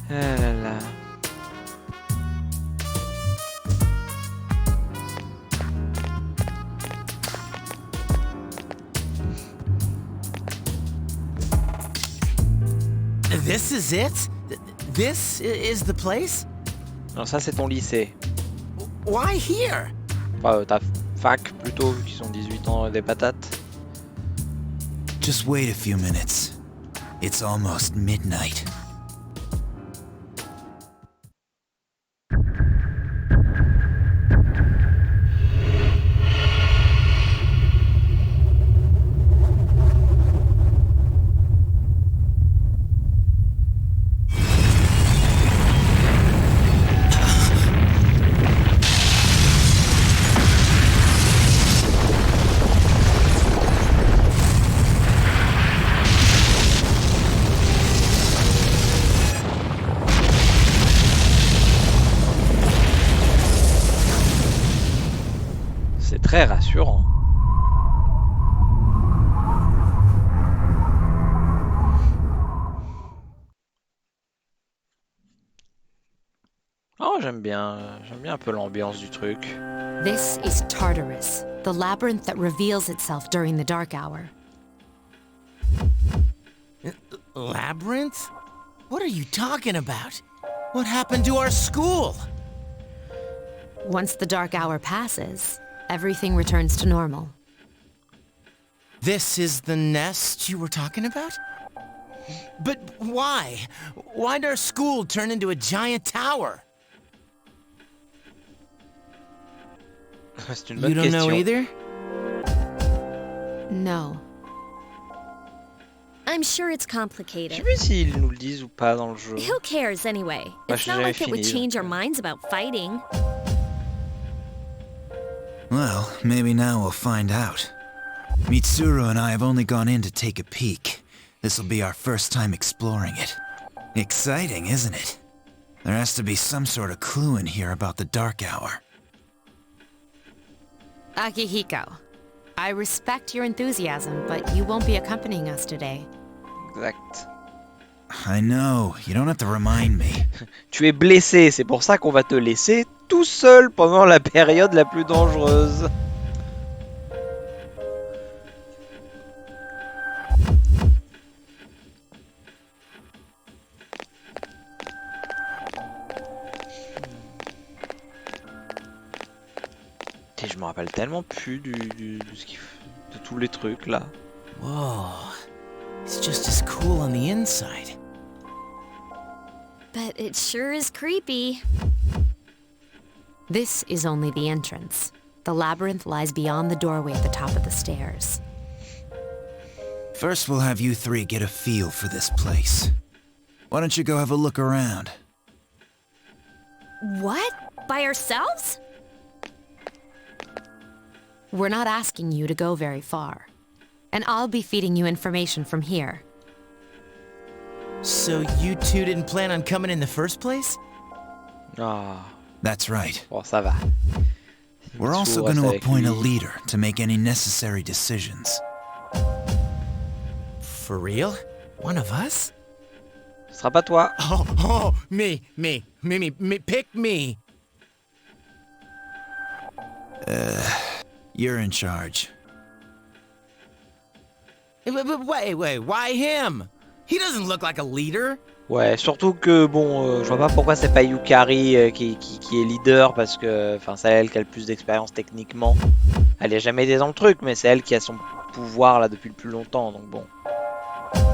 Speaker 1: Ah là là.
Speaker 10: This is it? This is the place?
Speaker 1: Non, ça c'est ton lycée.
Speaker 10: Why here?
Speaker 1: Enfin, ta fac plutôt, vu qu'ils ont 18 ans et des patates.
Speaker 3: Just wait a few minutes. It's almost midnight.
Speaker 1: C'est très rassurant. Oh, j'aime bien un peu l'ambiance du truc.
Speaker 6: This is Tartarus, the labyrinth that reveals itself during the dark hour.
Speaker 10: Labyrinth? What are you talking about? What happened to our school?
Speaker 6: Once the dark hour passes, everything returns to normal.
Speaker 10: This is the nest you were talking about? But why? Why'd our school turn into a giant tower?
Speaker 1: C'est une bonne
Speaker 10: You don't know
Speaker 1: question.
Speaker 10: either?
Speaker 6: No.
Speaker 13: I'm sure it's
Speaker 1: Je
Speaker 13: complicated.
Speaker 1: sais plus s'ils nous le disent ou pas dans le jeu.
Speaker 13: Who cares anyway?
Speaker 1: Bah,
Speaker 13: It's
Speaker 1: j'ai
Speaker 13: not
Speaker 1: jamais
Speaker 13: like it would
Speaker 1: fini,
Speaker 13: change
Speaker 1: donc.
Speaker 13: our minds about fighting.
Speaker 3: Well, maybe now we'll find out. Mitsuru and I have only gone in to take a peek. This'll be our first time exploring it. Exciting, isn't it? There has to be some sort of clue in here about the dark hour.
Speaker 6: Akihiko, I respect your enthusiasm, but you won't be accompanying us today.
Speaker 1: Exact.
Speaker 3: I know, you don't have to remind me.
Speaker 1: Tu es blessé, c'est pour ça qu'on va te laisser tout seul pendant la période la plus dangereuse. Et je me rappelle tellement plus de tous les trucs là.
Speaker 10: Whoa. It's just as cool on the inside.
Speaker 13: But it sure is creepy.
Speaker 6: This is only the entrance. The labyrinth lies beyond the doorway at the top of the stairs.
Speaker 3: First we'll have you three get a feel for this place. Why don't you go have a look around?
Speaker 13: What? By ourselves?
Speaker 6: We're not asking you to go very far. And I'll be feeding you information from here.
Speaker 10: So you two didn't plan on coming in the first place?
Speaker 1: Ah,
Speaker 3: That's right.
Speaker 1: bon, ça va.
Speaker 3: We're also going to appoint a leader to make any necessary decisions.
Speaker 10: For real? One of us?
Speaker 1: Ce sera pas toi.
Speaker 10: Oh, me, pick me.
Speaker 7: You're in charge.
Speaker 10: Wait, why him? He doesn't look like a leader.
Speaker 1: Ouais, surtout que bon, je vois pas pourquoi c'est pas Yukari qui est leader parce que, enfin, c'est elle qui a le plus d'expérience techniquement. Elle est jamais été dans le truc, mais c'est elle qui a son pouvoir là depuis le plus longtemps, donc bon.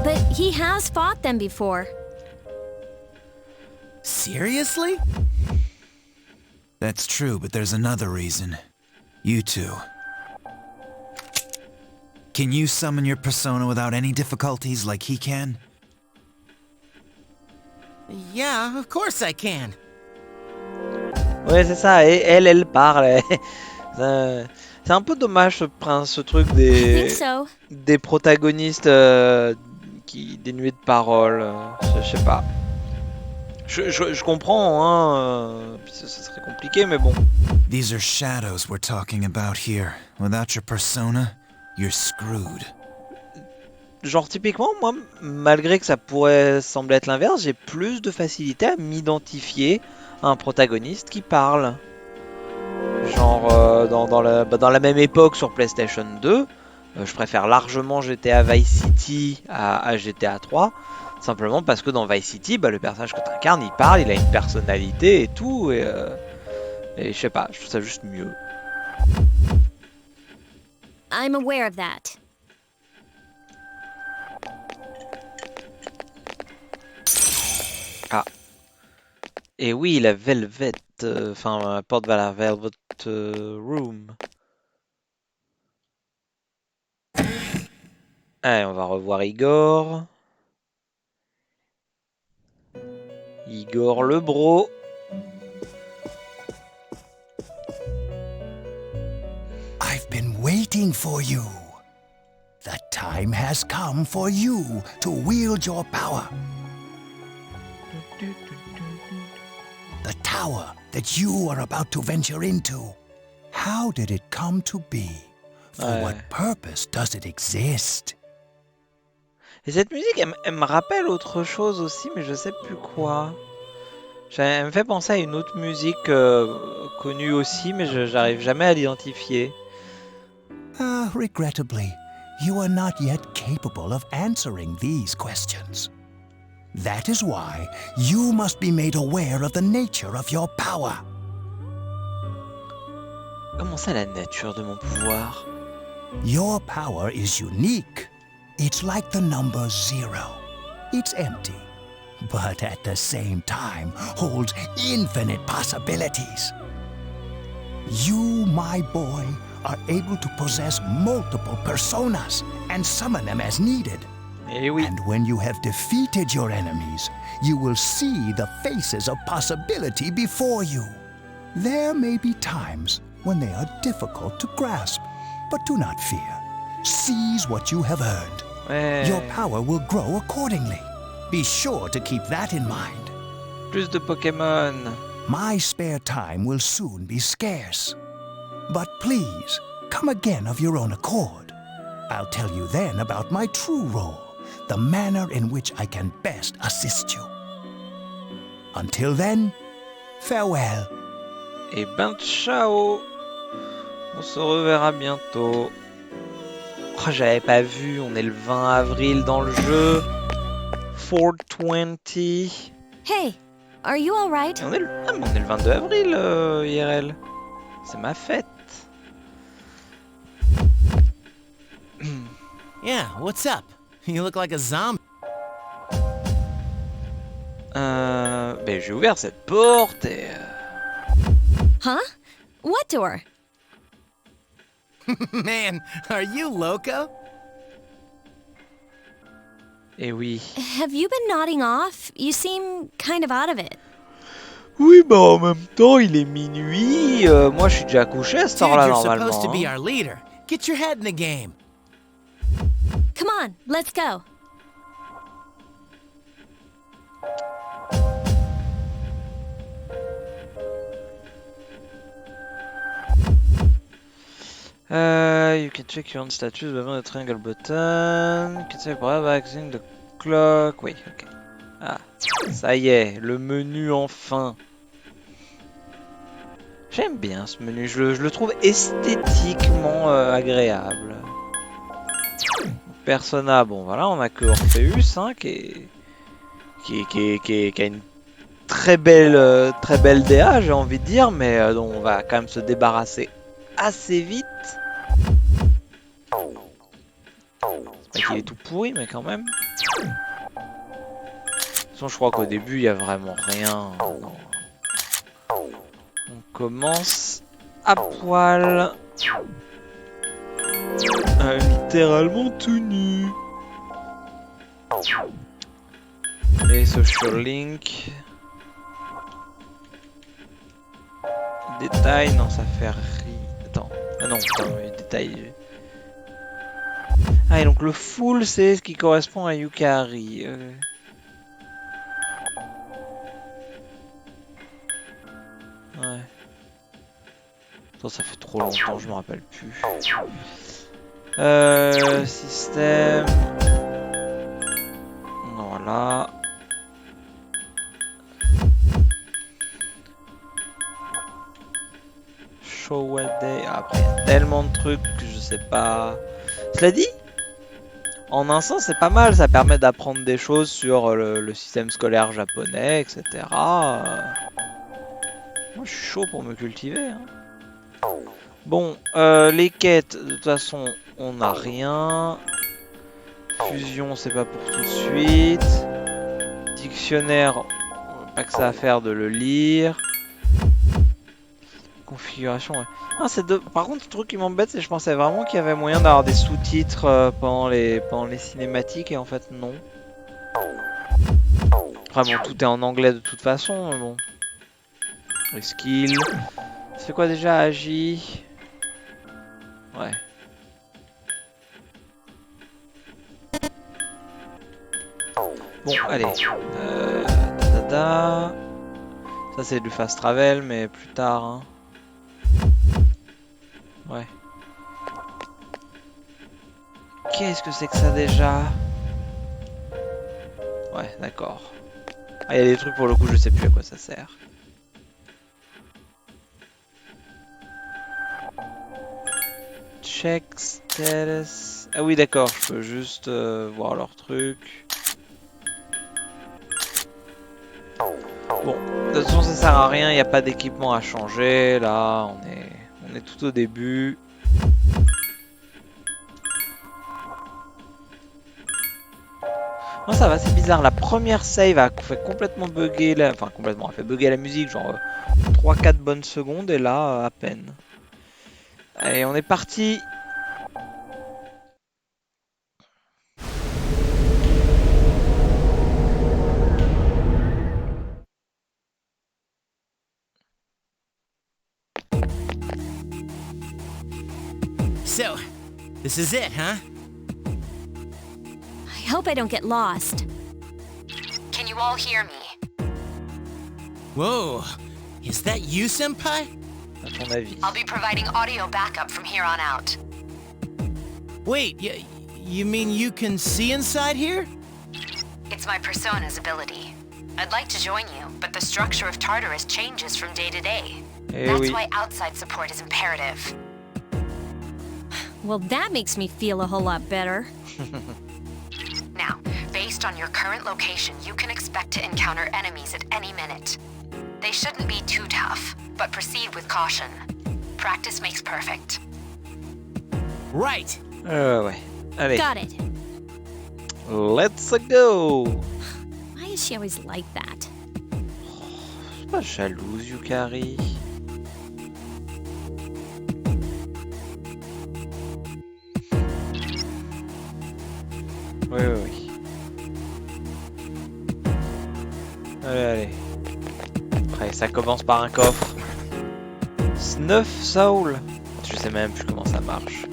Speaker 13: But he has fought them before.
Speaker 10: Seriously?
Speaker 7: That's true, but there's another reason. You two. Can you summon your persona without any difficulties like he can?
Speaker 10: Yeah, of course I can.
Speaker 1: Ouais, c'est ça, et elle parle. C'est un peu dommage ce truc des protagonistes qui dénués de paroles. Je sais pas. Je comprends, hein. Puis ça serait compliqué, mais bon.
Speaker 7: These are shadows we're talking about here. Without your persona, you're screwed.
Speaker 1: Genre typiquement, moi, malgré que ça pourrait sembler être l'inverse, j'ai plus de facilité à m'identifier à un protagoniste qui parle. Genre dans la même époque sur PlayStation 2, je préfère largement GTA Vice City à GTA 3, simplement parce que dans Vice City, le personnage que tu incarnes, il parle, il a une personnalité et tout, et je sais pas, je trouve ça juste mieux.
Speaker 13: I'm aware of that.
Speaker 1: Ah. Et oui, la Velvet, enfin, porte vers la Velvet Room. Allez, on va revoir Igor. Igor le bro.
Speaker 14: I've been waiting for you. The time has come for you to wield your power. The tower that you are about to venture into. How did it come to be? For what purpose does it exist?
Speaker 1: Et cette musique, elle me rappelle autre chose aussi, mais je sais plus quoi. Elle me fait penser à une autre musique connue aussi, mais j'arrive jamais à l'identifier.
Speaker 14: Regrettably, you are not yet capable of answering these questions. That is why you must be made aware of the nature of your power.
Speaker 1: Comment ça, la nature de mon pouvoir?
Speaker 14: Your power is unique. It's like the number 0. It's empty, but at the same time holds infinite possibilities. You, my boy, are able to possess multiple personas and summon them as needed.
Speaker 1: Eh oui.
Speaker 14: And when you have defeated your enemies, you will see the faces of possibility before you. There may be times when they are difficult to grasp, but do not fear. Seize what you have earned. Your power will grow accordingly. Be sure to keep that in mind.
Speaker 1: Plus de Pokémon.
Speaker 14: My spare time will soon be scarce. But please, come again of your own accord. I'll tell you then about my true role, the manner in which I can best assist you. Until then, farewell.
Speaker 1: Eh ben, ciao. On se reverra bientôt. Oh, j'avais pas vu, on est le 20 avril dans le jeu. 420.
Speaker 13: Hey, are you alright?
Speaker 1: On est le 22 avril, IRL. C'est ma fête.
Speaker 10: Yeah, what's up? You look like a zombie.
Speaker 1: Ben j'ai ouvert cette porte et...
Speaker 13: Huh? What door?
Speaker 10: Man, are you loco?
Speaker 1: Eh oui.
Speaker 13: Have you been nodding off? You seem kind of out of it.
Speaker 1: Oui, bah en même temps, il est minuit. Moi, je suis déjà couché à cette heure-là,
Speaker 10: Dude, you're
Speaker 1: normalement.
Speaker 10: supposed to be
Speaker 1: Hein.
Speaker 10: our leader. Get your head in the game.
Speaker 13: Come on, let's go.
Speaker 1: You can check your own status by the triangle button. You can say by accessing the clock. Oui, ok. Ah. Ça y est, le menu enfin. J'aime bien ce menu, je le trouve esthétiquement agréable. Persona, bon voilà, on a que Orpheus hein, qui a une très belle DA, j'ai envie de dire, mais dont on va quand même se débarrasser assez vite. C'est pas qu'il est tout pourri, mais quand même. De toute façon, je crois qu'au début, il n'y a vraiment rien. On commence à poil. Littéralement tout nu. Et social link. Détail, non, ça fait rien. Attends. Ah non, putain, détail. Ah, et donc le full, c'est ce qui correspond à Yukari. Ouais. Ça fait trop longtemps, je me rappelle plus. Système. Voilà. Show what day. Après, il y a tellement de trucs que je sais pas. Cela dit, en un sens, c'est pas mal. Ça permet d'apprendre des choses sur le système scolaire japonais, etc. Moi, je suis chaud pour me cultiver. Hein. Bon, les quêtes, de toute façon, on n'a rien. Fusion, c'est pas pour tout de suite. Dictionnaire, pas que ça à faire de le lire. Configuration, ouais. Ah, par contre, le truc qui m'embête, c'est que je pensais vraiment qu'il y avait moyen d'avoir des sous-titres pendant les cinématiques, et en fait, non. Enfin bon, tout est en anglais de toute façon, mais bon. Les skills. C'est quoi déjà, Agi? Ouais. Bon, allez. Ça, c'est du fast travel, mais plus tard. Hein. Ouais. Qu'est-ce que c'est que ça déjà? Ouais, d'accord. Ah, il y a des trucs pour le coup, je sais plus à quoi ça sert. Check status. Ah oui, d'accord, je peux juste voir leur truc. Bon, de toute façon, ça sert à rien, il n'y a pas d'équipement à changer. Là, on est tout au début. Non, ça va, c'est bizarre. La première save a fait complètement bugger, enfin complètement, a fait bugger la musique, genre 3-4 bonnes secondes, et là, à peine. Allez, on est parti.
Speaker 10: So, this is it, huh?
Speaker 13: I hope I don't get lost.
Speaker 6: Can you all hear me?
Speaker 10: Whoa, is that you, Senpai?
Speaker 1: À ton avis.
Speaker 6: I'll be providing audio backup from here on out.
Speaker 10: Wait, you mean you can see inside here?
Speaker 6: It's my persona's ability. I'd like to join you, but the structure of Tartarus changes from day to day. That's why outside support is imperative.
Speaker 13: Well, that makes me feel a whole lot better.
Speaker 6: Now, based on your current location, you can expect to encounter enemies at any minute. They shouldn't be too tough, but proceed with caution. Practice makes perfect.
Speaker 10: Right.
Speaker 1: Ouais. Allez.
Speaker 13: Got it.
Speaker 1: Let's go.
Speaker 13: Why is she always like that?
Speaker 1: C'est pas jalouse, Yukari. Oui. Allez. Après, ça commence par un coffre. 9 soul. Je sais même plus comment ça marche.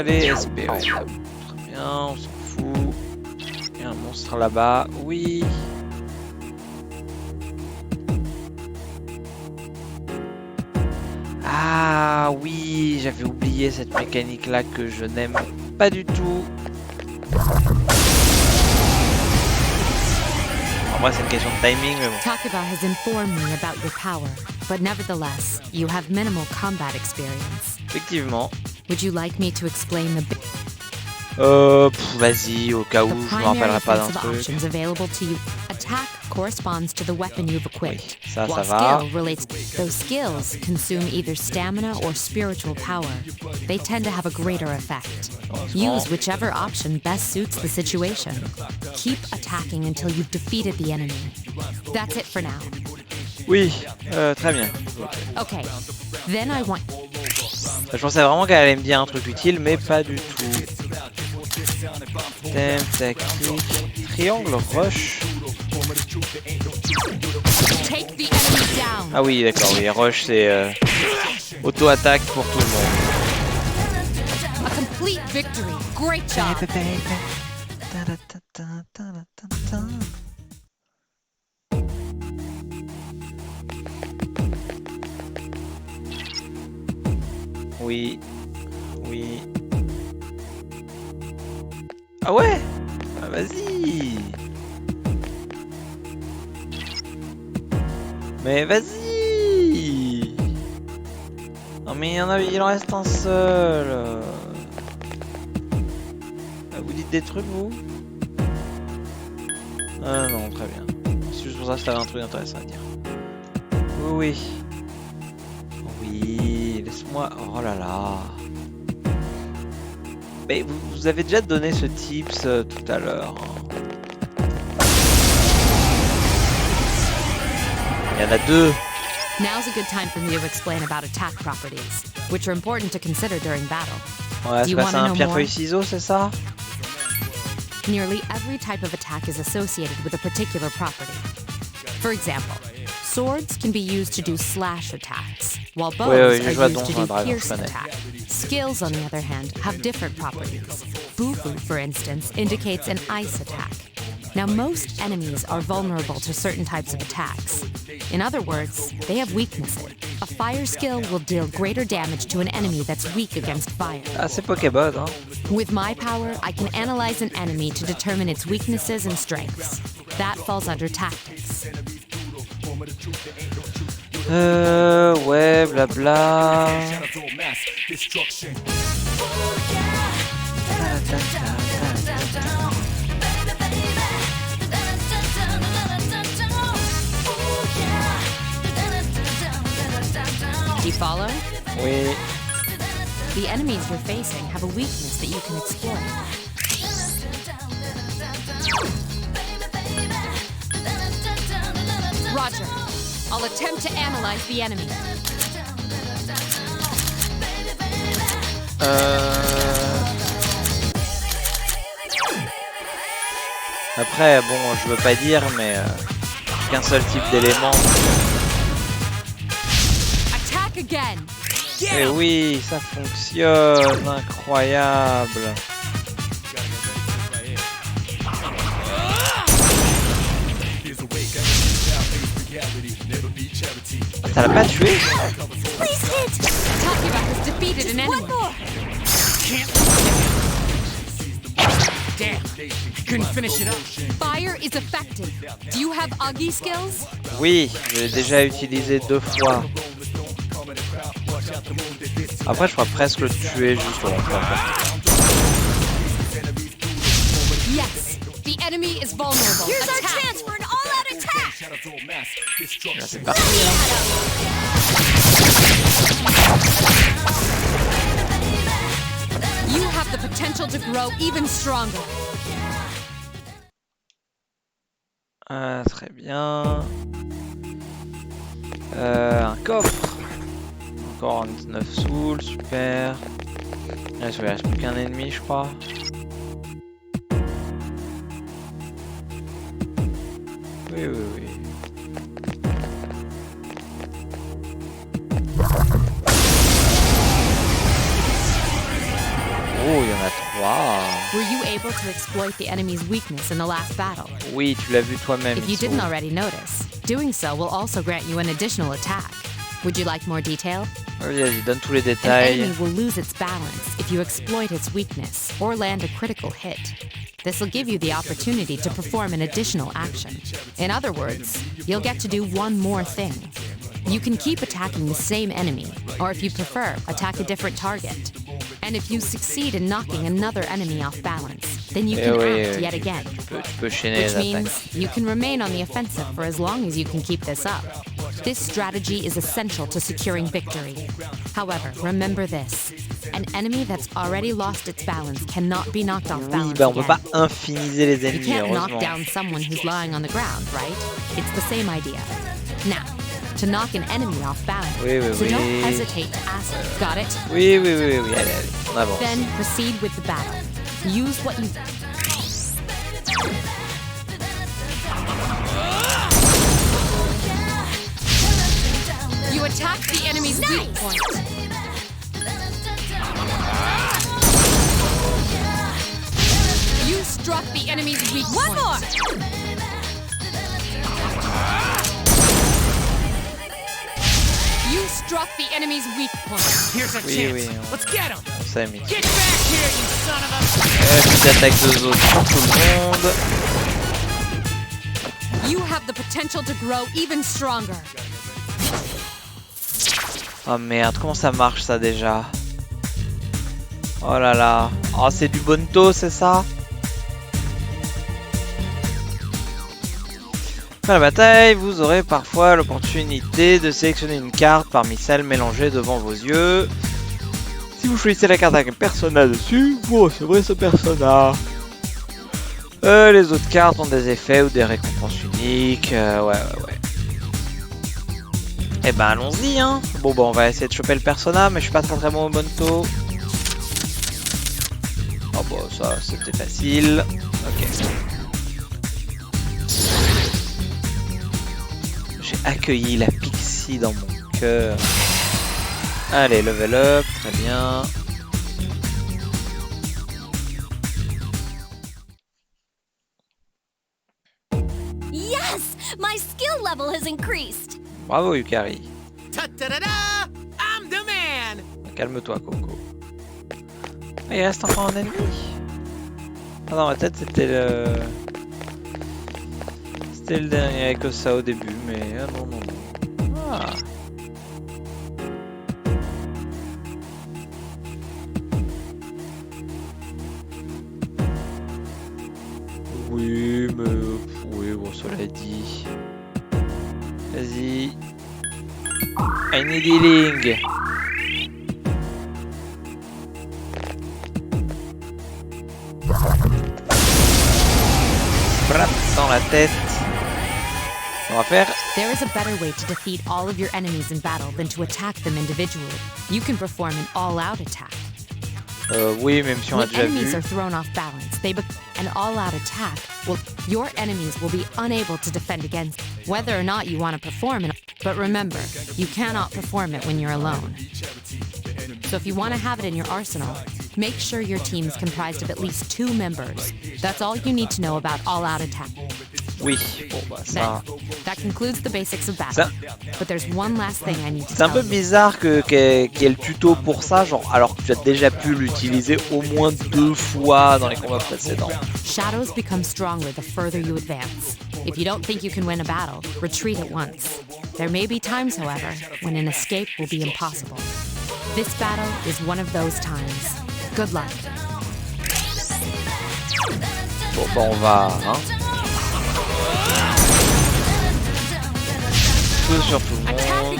Speaker 1: Les SP, ouais. Très bien, on s'en fout. Il y a un monstre là-bas. Oui. Ah oui, j'avais oublié cette mécanique-là que je n'aime pas du tout. En vrai, c'est une question de timing, mais bon.
Speaker 6: Takeba has informed me about your power, but nevertheless, you have minimal combat experience.
Speaker 1: Effectivement.
Speaker 6: Would you like me to explain the
Speaker 1: Vas-y, au cas où je me rappellerai pas d'un truc.
Speaker 6: options available to you? Attack corresponds to the weapon you've equipped.
Speaker 1: Ça
Speaker 6: while
Speaker 1: va.
Speaker 6: skill relates. Those skills consume either stamina or spiritual power. They tend to have a greater effect. Use whichever option best suits the situation. Keep attacking until you've defeated the enemy. That's it for now.
Speaker 1: Oui, très bien.
Speaker 6: Okay. Then I want.
Speaker 1: Je pensais vraiment qu'elle allait me dire un truc utile, mais pas du tout. Thème, tactique, triangle, rush.
Speaker 6: Take the enemy down.
Speaker 1: Ah oui, d'accord, oui, rush c'est auto-attaque pour tout le monde.
Speaker 6: A complete victory. Great job.
Speaker 1: Oui, oui. Ah ouais? Ah vas-y. Mais vas-y. Non mais il en reste un seul. Vous dites des trucs vous? Ah non, très bien. C'est juste pour ça que t'avais un truc intéressant à dire. Oui, oui. Oui, laisse-moi... Oh là là. Mais vous avez déjà donné ce tips tout à l'heure. Il y en a deux.
Speaker 6: Now's a good time for me to explain about attack properties, which are important to consider during battle.
Speaker 1: Ouais,
Speaker 6: Do
Speaker 1: c'est
Speaker 6: you
Speaker 1: pas
Speaker 6: want
Speaker 1: ça
Speaker 6: to
Speaker 1: un
Speaker 6: know
Speaker 1: pierre
Speaker 6: more?
Speaker 1: feuille ciseaux, c'est ça?
Speaker 6: Nearly every type of attack is associated with a particular property. For example, swords can be used to do slash attacks, while bows are used to do pierce attacks. Skills, on the other hand, have different properties. Bufu, for instance, indicates an ice attack. Now, most enemies are vulnerable to certain types of attacks. In other words, they have weaknesses. A fire skill will deal greater damage to an enemy that's weak against fire.
Speaker 1: Ah, c'est Pokéball, hein?
Speaker 6: With my power, I can analyze an enemy to determine its weaknesses and strengths. That falls under tactics.
Speaker 1: Ouais, blabla.
Speaker 6: Do you follow?
Speaker 1: Oui.
Speaker 6: The enemies you're facing have a weakness that you can exploit. Roger. I'll attempt to analyze the enemy.
Speaker 1: Après, bon, je veux pas dire, mais qu'un seul type d'élément.
Speaker 6: Attack again.
Speaker 1: Et oui, ça fonctionne, incroyable. Ah, ça l'a pas tué?
Speaker 6: Please hit. Takeba has defeated an enemy. Damn, I couldn't finish it up. Fire is effective. Do you have Agi skills?
Speaker 1: Oui, je l'ai déjà utilisé 2 fois. Après, je crois presque le tuer juste pour
Speaker 6: Yes, the enemy is vulnerable.
Speaker 2: Here's our
Speaker 6: Attack.
Speaker 2: chance for an all-out attack!
Speaker 1: Là, c'est parti.
Speaker 6: You have the potential to grow even stronger.
Speaker 1: Ah, très bien. Un coffre. Encore un 19 souls, super. Il reste plus qu'un ennemi, je crois. Oui, oui, oui. Oh, il y en a 3.
Speaker 6: Were you able to exploit the enemy's weakness in the last battle?
Speaker 1: Oui, tu l'as vu toi-même.
Speaker 6: If you
Speaker 1: Issou.
Speaker 6: didn't already notice, doing so will also grant you an additional attack. Would you like more detail?
Speaker 1: Vas-y, donne tous les
Speaker 6: An
Speaker 1: détails.
Speaker 6: enemy will lose its balance if you exploit its weakness or land a critical hit. This will give you the opportunity to perform an additional action. In other words, you'll get to do one more thing. You can keep attacking the same enemy, or if you prefer, attack a different target. And if you succeed in knocking another enemy off balance, then you can act yet again.
Speaker 1: Tu peux chaîner
Speaker 6: Which
Speaker 1: les attaques.
Speaker 6: means you can remain on the offensive for as long as you can keep this up. This strategy is essential to securing victory. However, remember this. An enemy that's already lost its balance cannot be knocked off
Speaker 1: Oui,
Speaker 6: balance
Speaker 1: bah on peut
Speaker 6: again.
Speaker 1: pas infiniser les
Speaker 6: You
Speaker 1: ennemis,
Speaker 6: can't knock
Speaker 1: heureusement.
Speaker 6: down someone who's lying on the ground, right? It's the same idea. Now, to knock an enemy off balance,
Speaker 1: Oui, oui,
Speaker 6: so
Speaker 1: oui.
Speaker 6: don't hesitate to ask. Got it?
Speaker 1: Oui, oui, oui, oui, allez, allez, on avance.
Speaker 6: Then proceed with the battle. Use what you... You attack the enemy's weak point. You struck the enemy's weak point. One more! You struck the enemy's weak point.
Speaker 10: Here's our
Speaker 1: Oui,
Speaker 10: chance.
Speaker 1: oui,
Speaker 10: Let's get him.
Speaker 1: on s'est mis.
Speaker 10: Get back here, you son of a...
Speaker 1: Petite attaque de zone pour tout le monde.
Speaker 6: You have the potential to grow even stronger.
Speaker 1: Oh merde, comment ça marche ça déjà? Oh là là. Oh, c'est du bonto, c'est ça? Après la bataille, vous aurez parfois l'opportunité de sélectionner une carte parmi celles mélangées devant vos yeux. Si vous choisissez la carte avec un persona dessus, vous recevrez ce persona. Les autres cartes ont des effets ou des récompenses uniques. Ouais. Eh ben allons-y hein. Bon bah on va essayer de choper le persona, mais je suis pas très bon au bonto. Oh bah ça c'était facile. Ok. J'ai accueilli la Pixie dans mon cœur. Allez, level up, très bien.
Speaker 13: Yes! My skill level has increased!
Speaker 1: Bravo Yukari.
Speaker 10: Ta-ta-da-da! I'm the man!
Speaker 1: Calme-toi Coco. Ah, il reste encore un ennemi. Ah dans ma tête c'était le... C'était le dernier avec ça au début, mais ah, non. Ah. Oui, mais... Oui, bon, cela dit... Vas-y. I need healing. Brap dans la tête. On va faire...
Speaker 6: There is a better way to defeat all of your enemies in battle than to attack them individually. You can perform an all-out attack.
Speaker 1: Oui, même si on a
Speaker 6: When
Speaker 1: déjà
Speaker 6: enemies
Speaker 1: vu.
Speaker 6: are thrown off balance, an all-out attack your enemies will be unable to defend against whether or not you want to perform it. But remember, you cannot perform it when you're alone. So if you want to have it in your arsenal, make sure your team is comprised of at least 2 members. That's all you need to know about all-out attack.
Speaker 1: Oui, bon bah ça...
Speaker 6: That concludes the basics of battle. But there's one last thing I need to
Speaker 1: C'est un
Speaker 6: tell
Speaker 1: peu
Speaker 6: you.
Speaker 1: bizarre qu'il y ait le tuto pour ça, genre, alors que tu as déjà pu l'utiliser au moins 2 fois dans les combats précédents.
Speaker 6: Shadows become stronger the further you advance. If you don't think you can win a battle, retreat at once. There may be times, however, when an escape will be impossible. This battle is one of those times. Good luck.
Speaker 1: Bon bah on va... Hein. Tout sur tout le monde.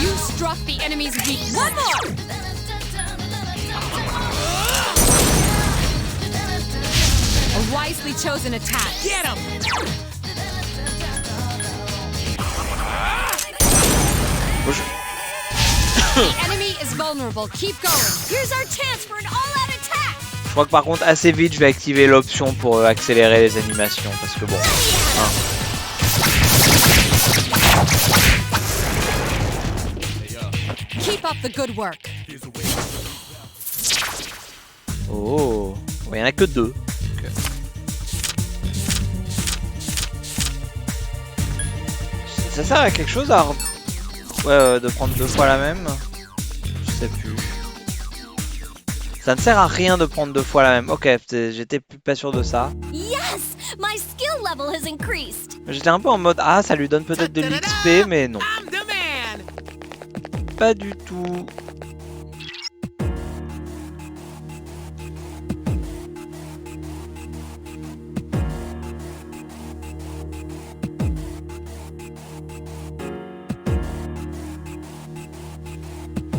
Speaker 6: You struck the enemy's weak. One more! A wisely chosen attack. Get him! The enemy is vulnerable. Keep going.
Speaker 13: Here's our chance for an all-out attack!
Speaker 1: Je crois que par contre assez vite je vais activer l'option pour accélérer les animations parce que bon... Hein.
Speaker 6: Keep up the good work.
Speaker 1: Oh, il y en a que 2. Ça sert à quelque chose à... Ouais, de prendre 2 fois la même. Je sais plus. Ça ne sert à rien de prendre 2 fois la même. Ok, j'étais plus pas sûr de ça.
Speaker 13: Yes! My skill level has increased.
Speaker 1: J'étais un peu en mode, ah, ça lui donne peut-être de l'XP, mais non. Pas du tout.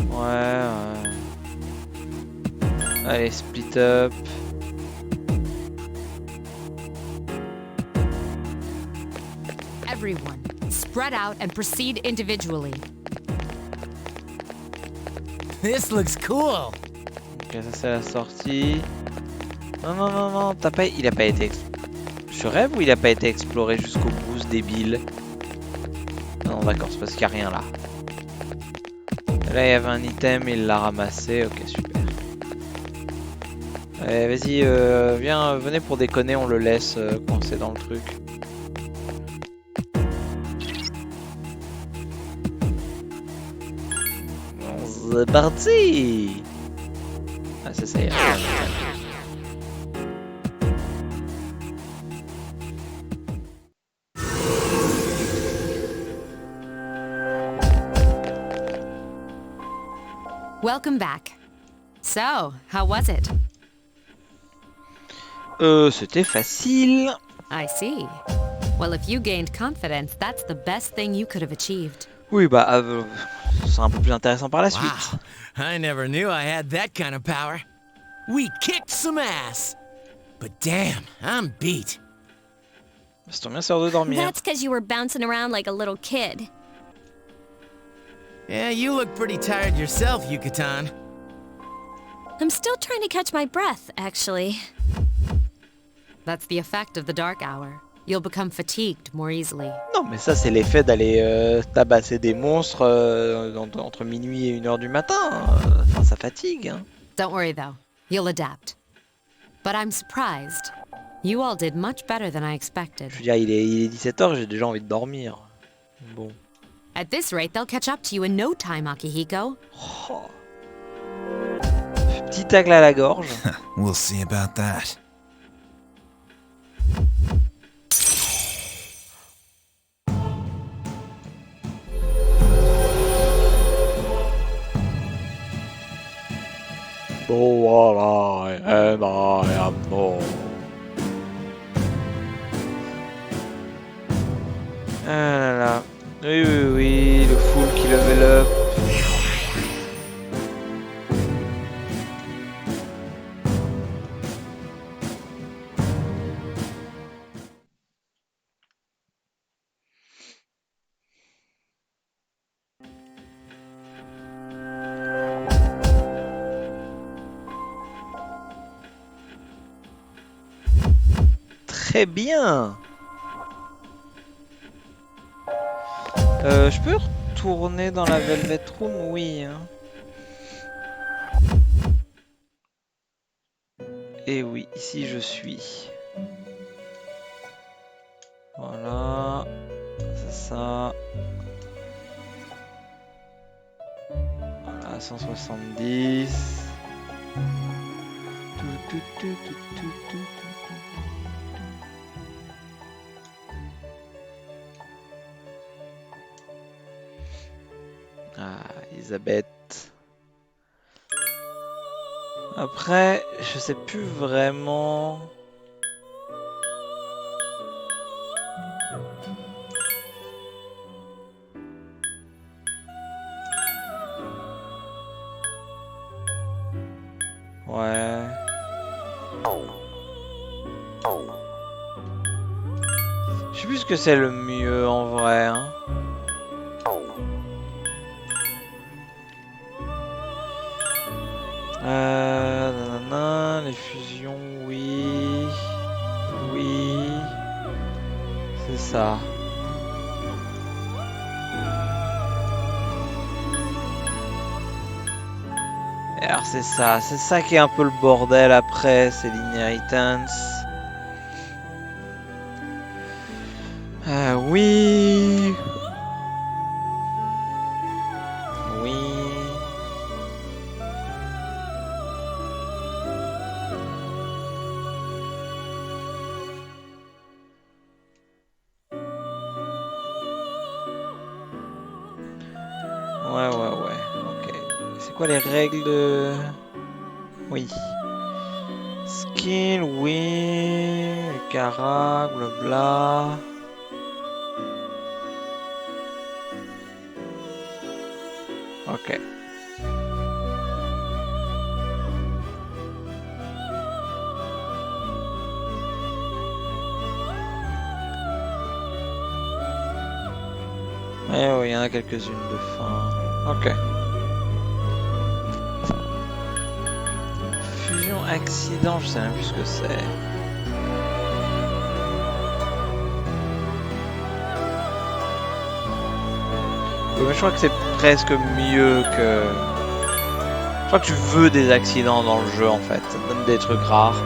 Speaker 1: Ouais. Allez, split up.
Speaker 6: Everyone, spread out and proceed individually.
Speaker 10: This looks cool.
Speaker 1: Ok, ça c'est la sortie. Non, il a pas été... Je rêve ou il a pas été exploré jusqu'au bout, ce débile? Non, d'accord, c'est parce qu'il n'y a rien là. Là, il y avait un item, il l'a ramassé. Ok, super. Allez, vas-y, venez pour déconner, on le laisse coincé dans le truc. Bon, c'est parti! Ah, c'est ça y est.
Speaker 6: Welcome back. So, how was it?
Speaker 1: C'était facile.
Speaker 6: I see. Well, if you gained confidence, that's the best thing you could have achieved.
Speaker 1: Oui, bah, c'est un peu plus intéressant par la suite.
Speaker 10: Wow, I never knew I had that kind of power. We kicked some ass. But damn, I'm beat.
Speaker 1: C'est ton bien sœur de dormir.
Speaker 13: That's because you were bouncing around like a little kid.
Speaker 10: Yeah, you look pretty tired yourself, Yucatan.
Speaker 13: I'm still trying to catch my breath, actually.
Speaker 6: That's the effect of the dark hour. You'll become fatigued more easily.
Speaker 1: Non, mais ça, c'est l'effet d'aller tabasser des monstres entre minuit et 1h du matin. Enfin, ça fatigue. Hein.
Speaker 6: Don't worry, though. You'll adapt. But I'm surprised. You all did much better than I expected.
Speaker 1: Je veux dire, il est 17h, j'ai déjà envie de dormir. Bon.
Speaker 6: At this rate, they'll catch up to you in no time, Akihiko.
Speaker 1: Oh. Petit tacle à la gorge.
Speaker 11: We'll see about that.
Speaker 1: So what I and I am no. Ah là là. Oui, le full qui level up. Très bien. Je peux retourner dans la Velvet Room? Oui. Hein. Et oui, ici je suis. Voilà. C'est ça. Voilà, 170. Ah, Elisabeth. Après, je sais plus vraiment. Ouais. Je sais plus ce que c'est le mieux en vrai. Hein. Les fusions, oui. Oui. C'est ça. Et alors c'est ça qui est un peu le bordel après, c'est l'inheritance. Oui. quoi les règles de... Oui. Skill, oui. Carac, blabla. Ok. Ouais, il y en a quelques-unes de fin. Ok. Fusion accident, je sais même plus ce que c'est. Ouais, mais je crois que c'est presque mieux que... Je crois que tu veux des accidents dans le jeu en fait. Ça te donne des trucs rares.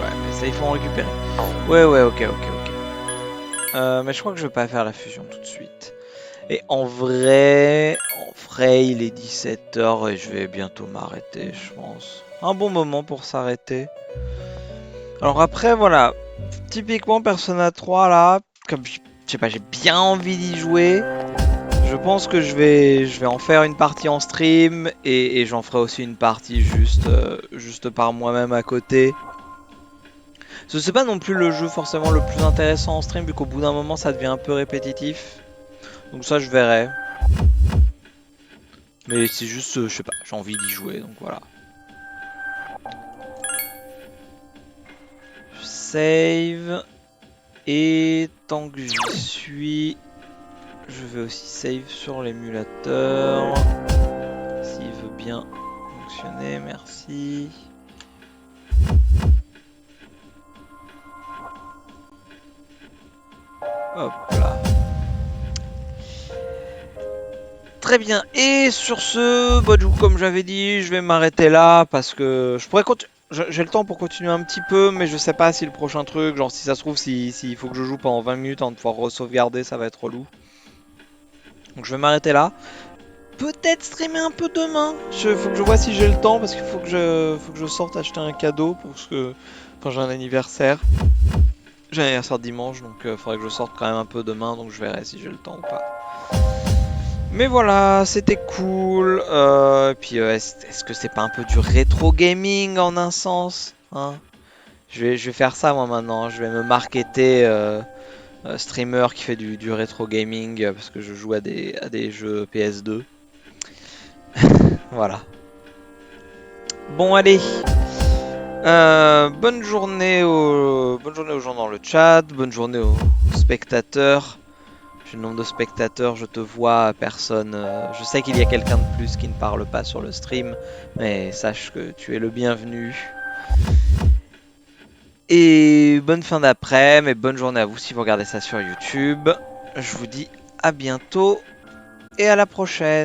Speaker 1: Ouais, mais ça il faut en récupérer. Ouais, ok. Mais je crois que je vais pas faire la fusion tout de suite. Et en vrai, il est 17 h et je vais bientôt m'arrêter, je pense. Un bon moment pour s'arrêter. Alors après, voilà. Typiquement, Persona 3, là, comme je sais pas, j'ai bien envie d'y jouer. Je pense que je vais en faire une partie en stream et j'en ferai aussi une partie juste par moi-même à côté. C'est pas non plus le jeu forcément le plus intéressant en stream vu qu'au bout d'un moment ça devient un peu répétitif. Donc ça je verrai. Mais c'est juste, je sais pas, j'ai envie d'y jouer donc voilà. Save. Et tant que j'y suis, je vais aussi save sur l'émulateur. S'il veut bien fonctionner, merci. Hop là. Très bien. Et sur ce, bah, du coup, comme j'avais dit, je vais m'arrêter là parce que je pourrais continuer. J'ai le temps pour continuer un petit peu, mais je sais pas si le prochain truc, genre si ça se trouve, s'il faut que je joue pendant 20 minutes avant de pouvoir re-sauvegarder, ça va être relou. Donc je vais m'arrêter là. Peut-être streamer un peu demain. Faut que je vois si j'ai le temps parce qu'il faut que je sorte acheter un cadeau pour que quand j'ai un anniversaire. J'ai un anniversaire dimanche, donc faudrait que je sorte quand même un peu demain, donc je verrai si j'ai le temps ou pas. Mais voilà, c'était cool. Et puis est-ce que c'est pas un peu du rétro gaming en un sens, hein? Je vais faire ça moi maintenant. Je vais me marketer streamer qui fait du rétro gaming parce que je joue à des jeux PS2. Voilà. Bon allez. Bonne journée aux gens dans le chat. Bonne journée aux spectateurs. J'ai le nombre de spectateurs, je te vois, personne. Je sais qu'il y a quelqu'un de plus qui ne parle pas sur le stream, mais sache que tu es le bienvenu. Et bonne fin d'après-midi, et bonne journée à vous si vous regardez ça sur YouTube. Je vous dis à bientôt et à la prochaine.